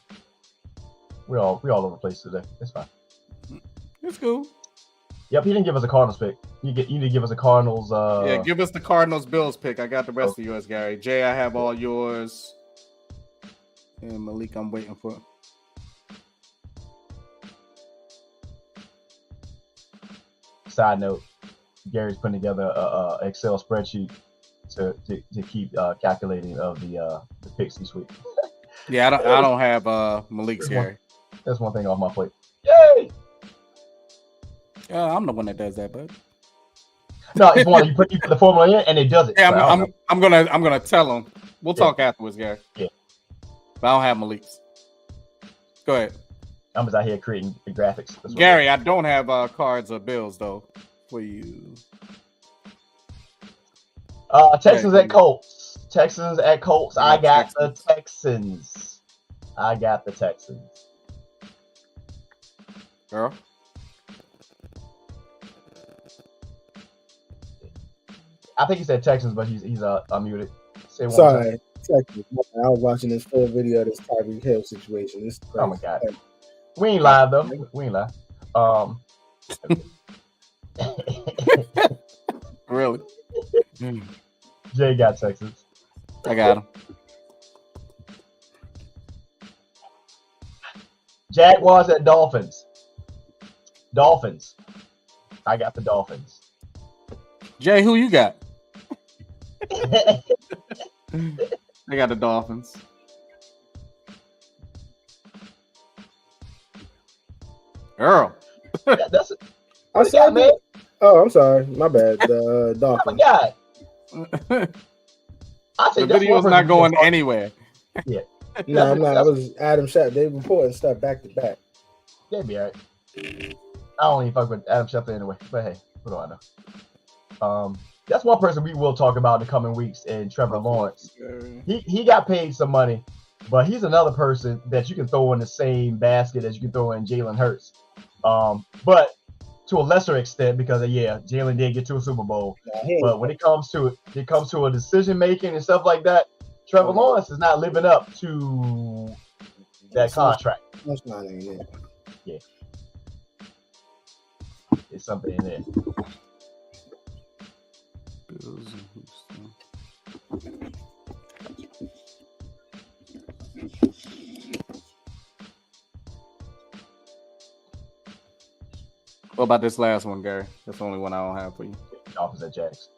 We're all over the place today. It's fine. It's cool. Yep, he didn't give us a Cardinals pick. You need to give us a Cardinals. Yeah, give us the Cardinals Bills pick. I got the rest of yours, Gary. Jay, I have all yours. And Malik, I'm waiting for. Side note: Gary's putting together a Excel spreadsheet to keep calculating of the picks each week. Yeah, I don't have Malik's, Gary. That's one thing off my plate. Yay! I'm the one that does that, bud. No, it's one you put the formula in and it does it. Yeah, But I'm gonna tell him. We'll talk afterwards, Gary. Yeah. But I don't have Malik's. Go ahead. I'm just out here creating the graphics. That's what Gary, I don't have cards or bills though for you. Texans at Colts. I got the Texans. Girl. I think he said Texans, but he's unmuted. Say it one more time. Sorry. I was watching this full video of this Tyreek Hill situation. This is crazy. Oh my God. We ain't live though. We ain't live. Really? Jay got Texas. I got him. Jaguars at Dolphins. Dolphins. I got the Dolphins. Jay, who you got? I got the Dolphins. Earl. That's it. I said, man. Oh, I'm sorry. My bad. The Oh Dolphins. my God. I The think that's video's not going anywhere. Yeah. No, I'm not. I was Adam Schefter. They reporting stuff back to back. They'd be all right. I don't even fuck with Adam Schefter anyway. But hey, what do I know? That's one person we will talk about in the coming weeks, and Trevor Lawrence. He got paid some money, but he's another person that you can throw in the same basket as you can throw in Jalen Hurts. But to a lesser extent, because Jalen did get to a Super Bowl. But when it comes to a decision making and stuff like that, Trevor Lawrence is not living up to that contract. That's not in there. Yeah, it's something in there. What about this last one, Gary? That's the only one I don't have for you. Dolphins at Jags.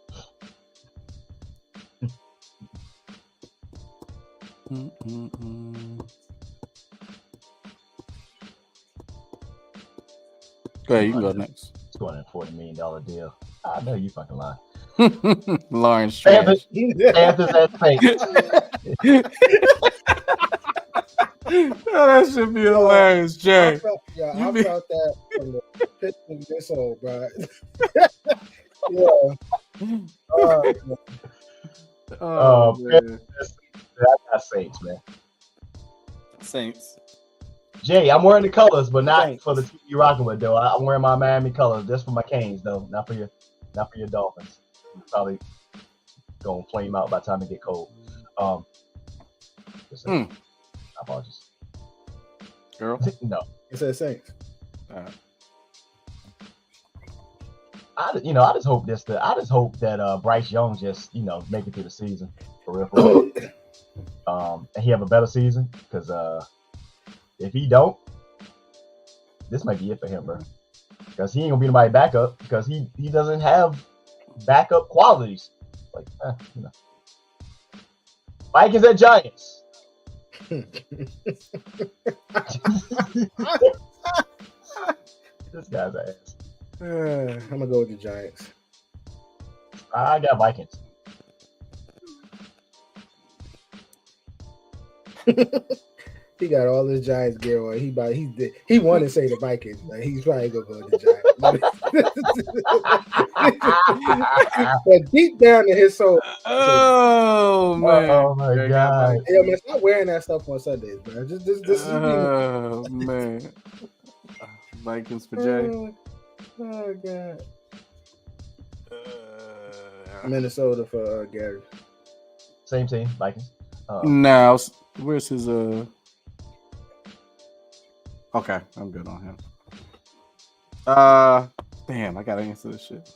Go ahead, you can go next. It's going in a $40 million deal. I know you fucking lying. Lawrence trash. Panthers at Saints. That should be hilarious, Jay. I felt that from the pit of this old, bro. Oh, man. I got Saints, man. Saints. Jay, I'm wearing the colors, but not for the team you rocking with, though. I'm wearing my Miami colors. Just for my Canes, though. Not for your Dolphins. Probably gonna flame out by the time it get cold. Apologies. Girl? No. It says Saints. I just hope that Bryce Young just make it through the season for real. And he have a better season because if he don't, this might be it for him, bro. Because he ain't gonna be nobody backup because he doesn't have backup qualities. Like Vikings at Giants. This guy's ass. I'm gonna go with the Giants. I got Vikings. He got all his Giants gear on. He wanted to say the Vikings, but he's probably gonna go with the Giants. But deep down in his soul, oh man! Oh my God! Yeah, man, stop wearing that stuff on Sundays, bro. Oh man! Vikings for Jay. Oh God! Minnesota for Gary. Same team, Vikings. Now, where's his Okay, I'm good on him. Damn, I gotta answer this shit.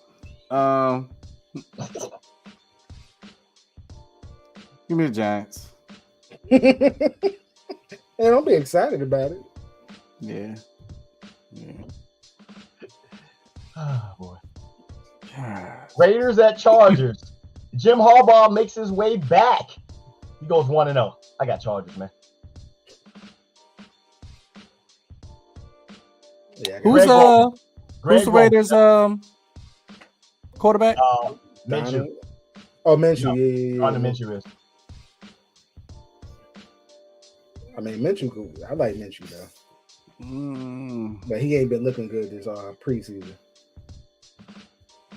Give me the Giants. Hey, don't be excited about it. Yeah. Oh boy. Raiders at Chargers. Jim Harbaugh makes his way back. He goes 1-0. I got Chargers, man. Yeah, Who's the Raiders quarterback? Minshew. Oh, Minshew. Yeah. On the Minshew is. I mean, Minshew cool. I like Minshew though. But he ain't been looking good this preseason.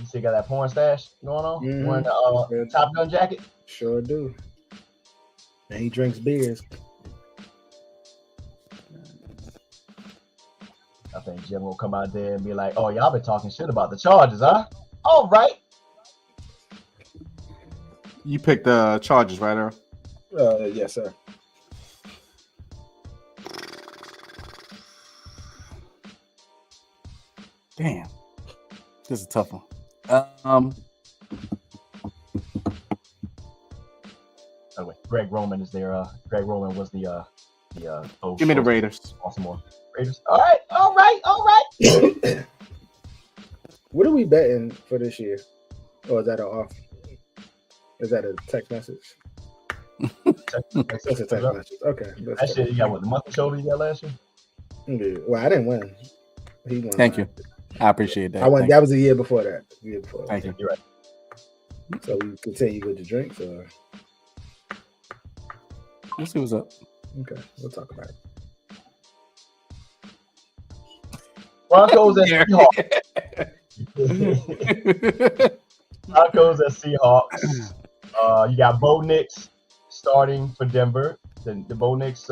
You still got that porn stash going on? Mm-hmm. Wearing the Top Gun jacket? Sure do. And he drinks beers. I think Jim will come out there and be like, "Oh, y'all been talking shit about the Chargers, huh? All right." You picked the Chargers, right, Earl? Yes, sir. Damn, this is a tough one. By the way, Greg Roman is there. Greg Roman was the Give me the Raiders. Baltimore Raiders. All right. What are we betting for this year? Or is that an off? Is that a text message? That's a text message. Okay. That shit, you got what, the monthly shoulder you got last year? Yeah. Well, I didn't win. He won. Thank you. I appreciate that. I won. That was the year before that. Thank you. You're right. So we continue with the drinks, or Let's see what's up. okay, we'll talk about it. Broncos and Seahawks. Broncos and Seahawks. You got Bo Nix starting for Denver. The Bo Nix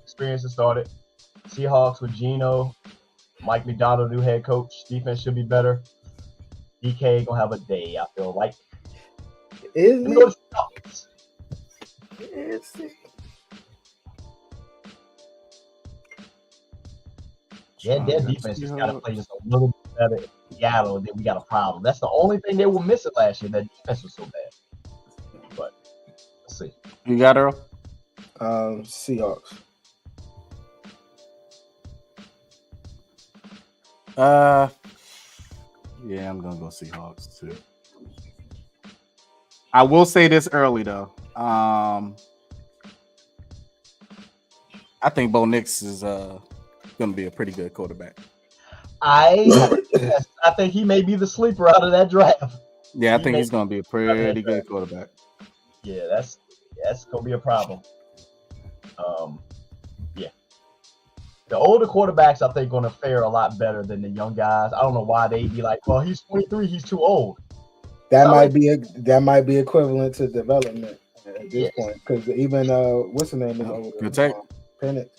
experience has started. Seahawks with Geno, Mike McDonald, new head coach. Defense should be better. DK gonna have a day, I feel like. Is Let me go to Seahawks. Yeah, their defense just got to play just a little bit better in Seattle, and then we got a problem. That's the only thing they were missing last year. That defense was so bad. But let's see. You got Earl? Seahawks. Yeah, I'm gonna go Seahawks too. I will say this early though. I think Bo Nix is gonna be a pretty good quarterback. I think he may be the sleeper out of that draft. Yeah, I think he's gonna be a pretty good quarterback. Yeah, that's gonna be a problem. Yeah. The older quarterbacks, I think, gonna fare a lot better than the young guys. I don't know why they be like, well, he's 23, he's too old. That might be equivalent to development at this point, because even what's the name is Good take. Pennant.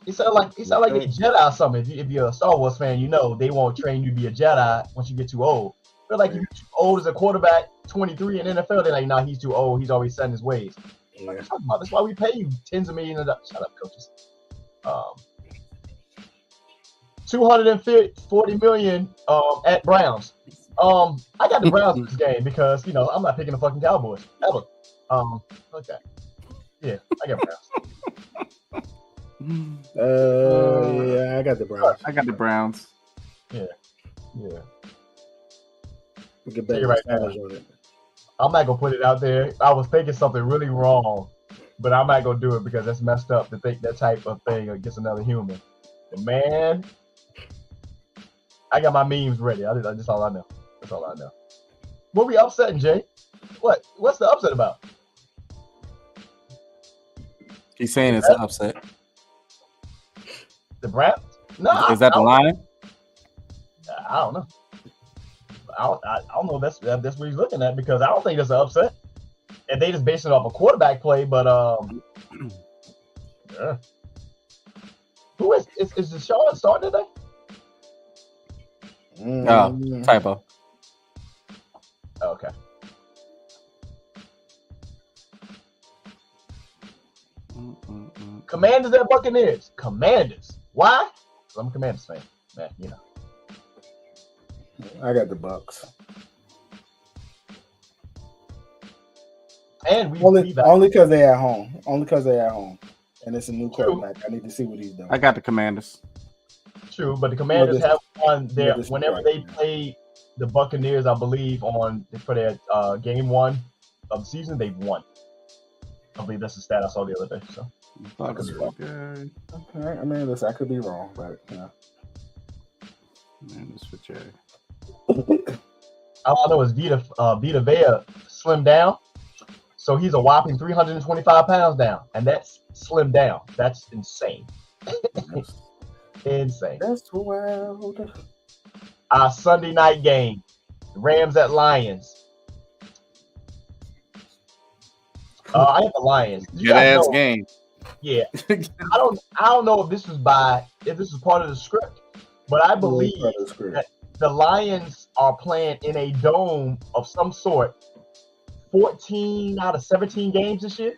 He sound like a Jedi or something. If you're a Star Wars fan, you know they won't train you to be a Jedi once you get too old. Feel like if you're too old as a quarterback, 23 in NFL, they're like, nah, he's too old. He's always set in his ways. Like I'm talking about, that's why we pay you tens of millions of dollars. Shut up, coaches. $240 million at Browns. I got the Browns in this game because I'm not picking the fucking Cowboys ever. Okay. Yeah, I got Browns. Yeah, I got the Browns. I got the Browns. Yeah. We can bet right on it. I'm not gonna put it out there. I was thinking something really wrong, but I'm not gonna do it because that's messed up to think that type of thing against another human. But man, I got my memes ready. That's all I know. That's all I know. What we upsetting, Jay? What's the upset about? He's saying it's an upset. The Browns? No. Is that the line? I don't know. I don't know if that's what he's looking at, because I don't think that's an upset. And they just based it off a quarterback play, but yeah. Who is the Shawn starting today? Oh, typo. Okay. Commanders and Buccaneers. Commanders. Why? Because I'm a Commanders fan. Man, I got the Bucks. And only because they're at home. And it's a new quarterback. I need to see what he's doing. I got the Commanders. True, but the Commanders have won there whenever they played the Buccaneers, I believe, for their game one of the season, they've won. I believe that's the stat I saw the other day. So I could be wrong. Okay. I mean, listen, I could be wrong, but Man, this for Jerry. All I know is Vita Vea slimmed down, so he's a whopping 325 pounds down, and that's slimmed down. That's insane. Insane. That's wild. Our Sunday night game, Rams at Lions. I have the Lions. Good ass game. Yeah, I don't know if this was part of the script, but I believe that the Lions are playing in a dome of some sort 14 out of 17 games this year.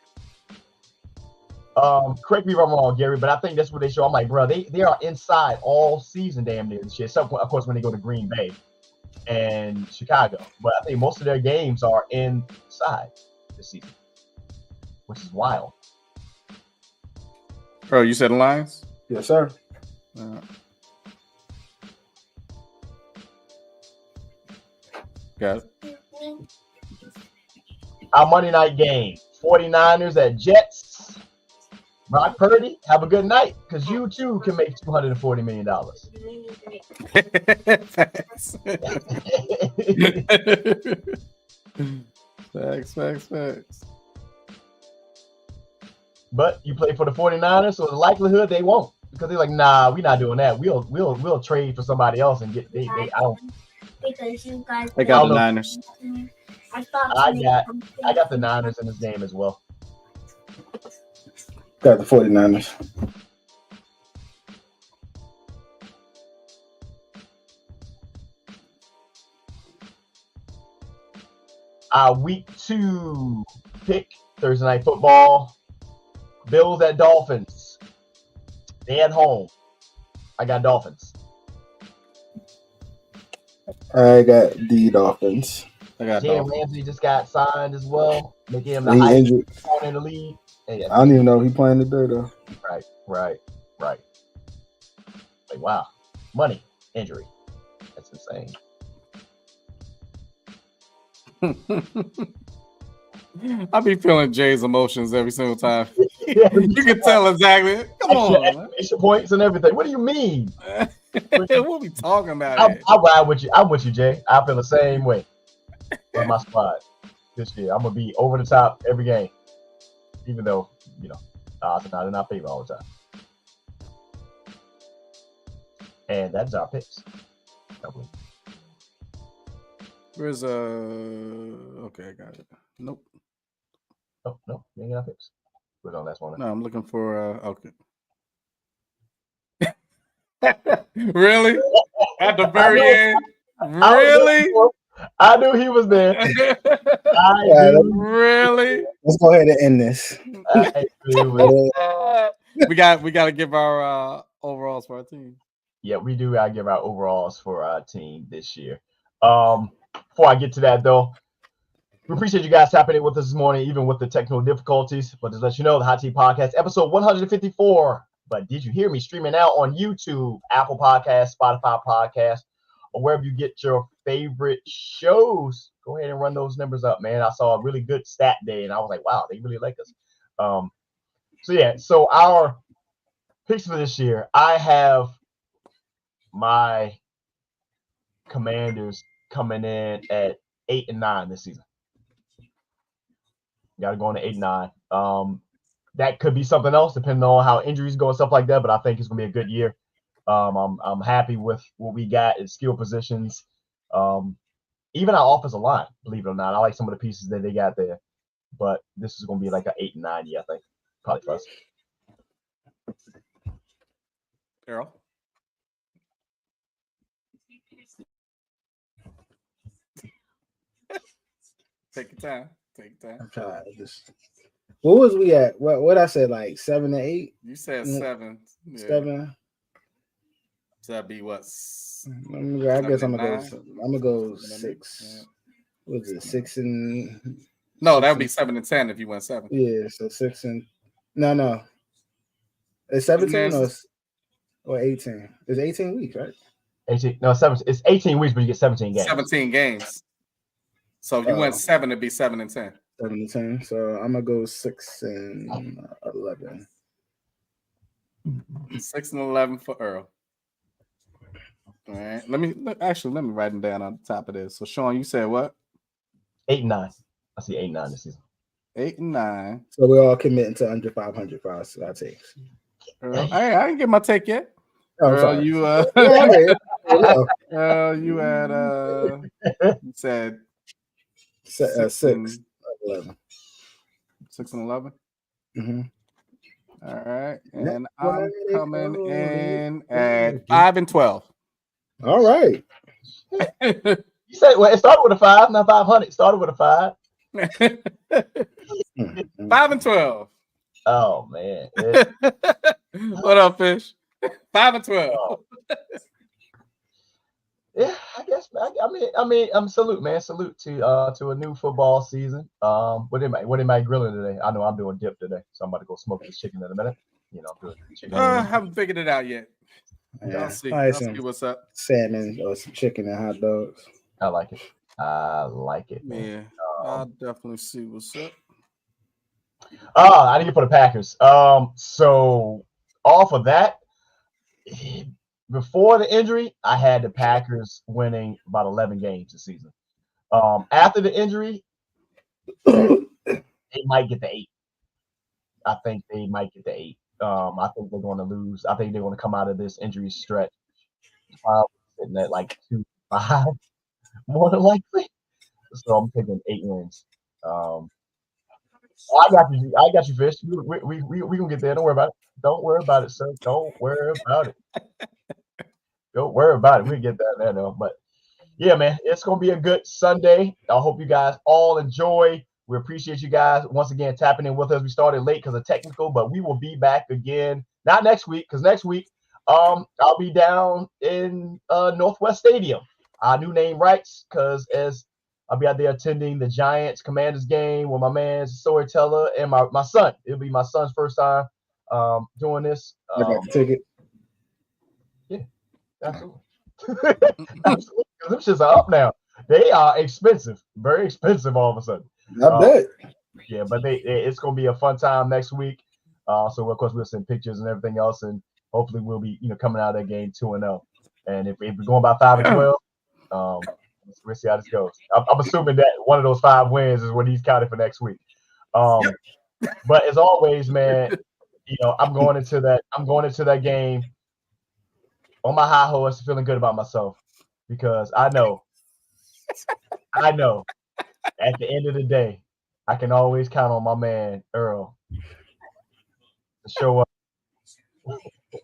Correct me if I'm wrong, Gary, but I think that's what they show. I'm like, bro, they are inside all season damn near this year. Except, of course, when they go to Green Bay and Chicago. But I think most of their games are inside this season, which is wild. Earl, you said the Lions? Yes, sir. Got it. Our Monday night game, 49ers at Jets. Brock Purdy, have a good night, because you too can make $240 million. Facts. But you play for the 49ers, so the likelihood they won't, because they're like, nah, we're not doing that. We'll trade for somebody else and get they out. Because you guys. I got the Niners. I got the Niners in this game as well. Got the 49ers. Our week 2 pick, Thursday Night Football. Bills at Dolphins. They at home. I got Dolphins. I got the Dolphins. I got Jalen Dolphins. Ramsey just got signed as well, making him the He highest injured. corner in the league. Hey, I don't even know if he playing today though. Right. Like, wow. Money, injury. That's insane. I be feeling Jay's emotions every single time. You can tell exactly. Come on, Exclamation points and everything. What do you mean? what we talking about? I ride with you. I'm with you, Jay. I feel the same way with my squad this year. I'm gonna be over the top every game, even though odds are not in our favor all the time. And that's our picks. Where's okay, I got it. Nope. Oh, no, you ain't got our picks. Put it on that one. No, I'm looking for okay. Really? At the very end? Really? I knew he was there. Really? Let's go ahead and end this. We got to give our overalls for our team. Yeah, we do gotta give our overalls for our team this year. Before I get to that though, we appreciate you guys tapping in with us this morning, even with the technical difficulties. But just let you know, the Hot Tea Podcast, episode 154. But did you hear me streaming out on YouTube, Apple Podcasts, Spotify Podcasts, or wherever you get your favorite shows? Go ahead and run those numbers up, man. I saw a really good stat day, and I was like, wow, they really like us. So our picks for this year, I have my Commanders coming in at 8-9 this season. Got to go on to 8-9. That could be something else depending on how injuries go and stuff like that, but I think it's gonna be a good year. I'm happy with what we got in skill positions. Even our offensive line, believe it or not, I like some of the pieces that they got there. But this is gonna be like an 8-9 year, I think, probably for us. Earl. Take your time. I'm trying to just. What was we at? What I said, like 7 to 8? You said 7. Yeah. 7. So that'd be what? I guess I'm gonna go 6. Yeah. What was it? 6 and. No, that would be 7 and 10 if you went 7. Yeah, so 6 and. No. It's 17 or 18. It's 18 weeks, right? 18. No, 7. It's 18 weeks, but you get 17 games. 17 games. So if you went 7, it'd be 7 and 10. 7 and 10. So I'm gonna go 6 and 11. 6 and 11 for Earl. All right. Let me write them down on the top of this. So Shawn, you said what? 8-9. I see 8-9 this season. 8 and 9. So we're all committing to under 500 for our takes. Earl, I didn't get my take yet. Oh, Earl, sorry. you you had you said 6 and 11. 6 and 11. Mm-hmm. All right, and I'm coming in at 5 and 12. All right. You said, well, it started with a 5, not 500. It started with a 5. 5-12. Oh man. What up, Fish? 5-12. Yeah, I guess. I mean, salute, man. Salute to a new football season. What am I grilling today? I know I'm doing dip today, so I'm about to go smoke this chicken in a minute. You know, I'm doing chicken. Haven't figured it out yet. Yeah. I'll see. Probably I'll see what's up. Salmon or some chicken and hot dogs. I like it. Man. Yeah, I'll definitely see what's up. I didn't get for the Packers. So off of that, before the injury, I had the Packers winning about 11 games this season. After the injury, they might get the 8. I think they might get the 8. I think they're going to lose. I think they're going to come out of this injury stretch sitting at like 2-5, more than likely. So I'm thinking 8 wins. I got you, Fish. We gonna get there. Don't worry about it. Don't worry about it, sir. Don't worry about it. Don't worry about it. We'll get there though. But yeah, man, it's gonna be a good Sunday. I hope you guys all enjoy. We appreciate you guys once again tapping in with us. We started late because of technical, but we will be back again. Not next week, because next week, I'll be down in Northwest Stadium. Our new name rights, because as I'll be out there attending the Giants Commanders game with my man storyteller and my son. It'll be my son's first time doing this. I got the ticket. Yeah, absolutely. Absolutely. Them shits are up now. They are expensive, very expensive all of a sudden. I bet. Yeah, but it's gonna be a fun time next week. So of course we'll send pictures and everything else, and hopefully we'll be coming out of that game 2-0. And if we're going by 5-12, we'll see how this goes. I'm assuming that one of those 5 wins is what he's counted for next week. But as always, man, I'm going into that game on my high horse, feeling good about myself, because I know at the end of the day, I can always count on my man Earl to show up.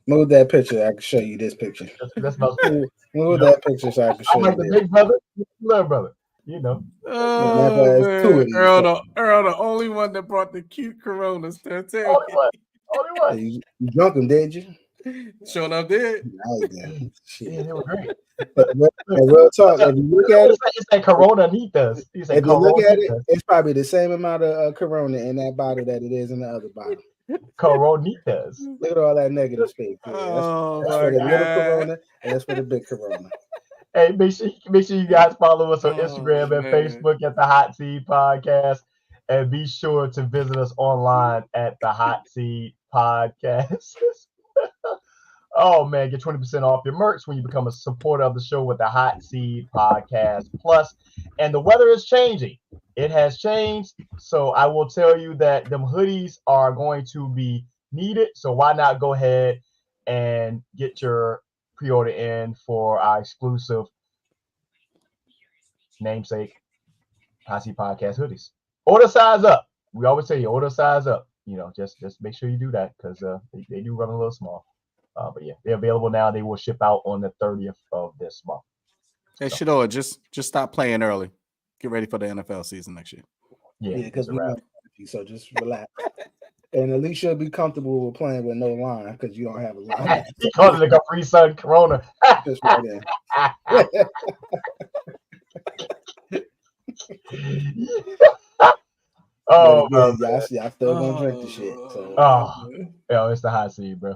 Move that picture. I can show you this picture. That's my Move that picture so I can show I'm like you the this. big brother, little brother. Oh, man. Two of these. Earl, the only one that brought the cute Coronas. Only one. You drunk them, did you? Sure enough did. Shit. Yeah, they were great. But real talk, if you look at it, It's like Coronitas. if you look at it, it's probably the same amount of Corona in that bottle that it is in the other bottle. Coronitas. Look at all that negative space. That's for the little Corona, and that's for the big Corona. Hey, make sure you guys follow us on Instagram and Facebook at the Hot Seed Podcast, and be sure to visit us online at the Hot Seed Podcast. Oh man, get 20% off your merch when you become a supporter of the show with the Hot Seed Podcast Plus. And the weather is changing. It has changed. So I will tell you that them hoodies are going to be needed. So why not go ahead and get your pre-order in for our exclusive namesake Hot Seed Podcast hoodies. Order size up. We always say order size up. Just make sure you do that, because they do run a little small. But yeah, they're available now. They will ship out on the 30th of this month. Hey, Shador, just stop playing early. Get ready for the NFL season next year. Yeah, because we know you, so just relax. And at least you'll be comfortable with playing with no line, because you don't have a line. He called it like a free Sun Corona. Just right there. Oh, y'all still gonna drink the shit. So. Yo, it's the Hot Seed, bro.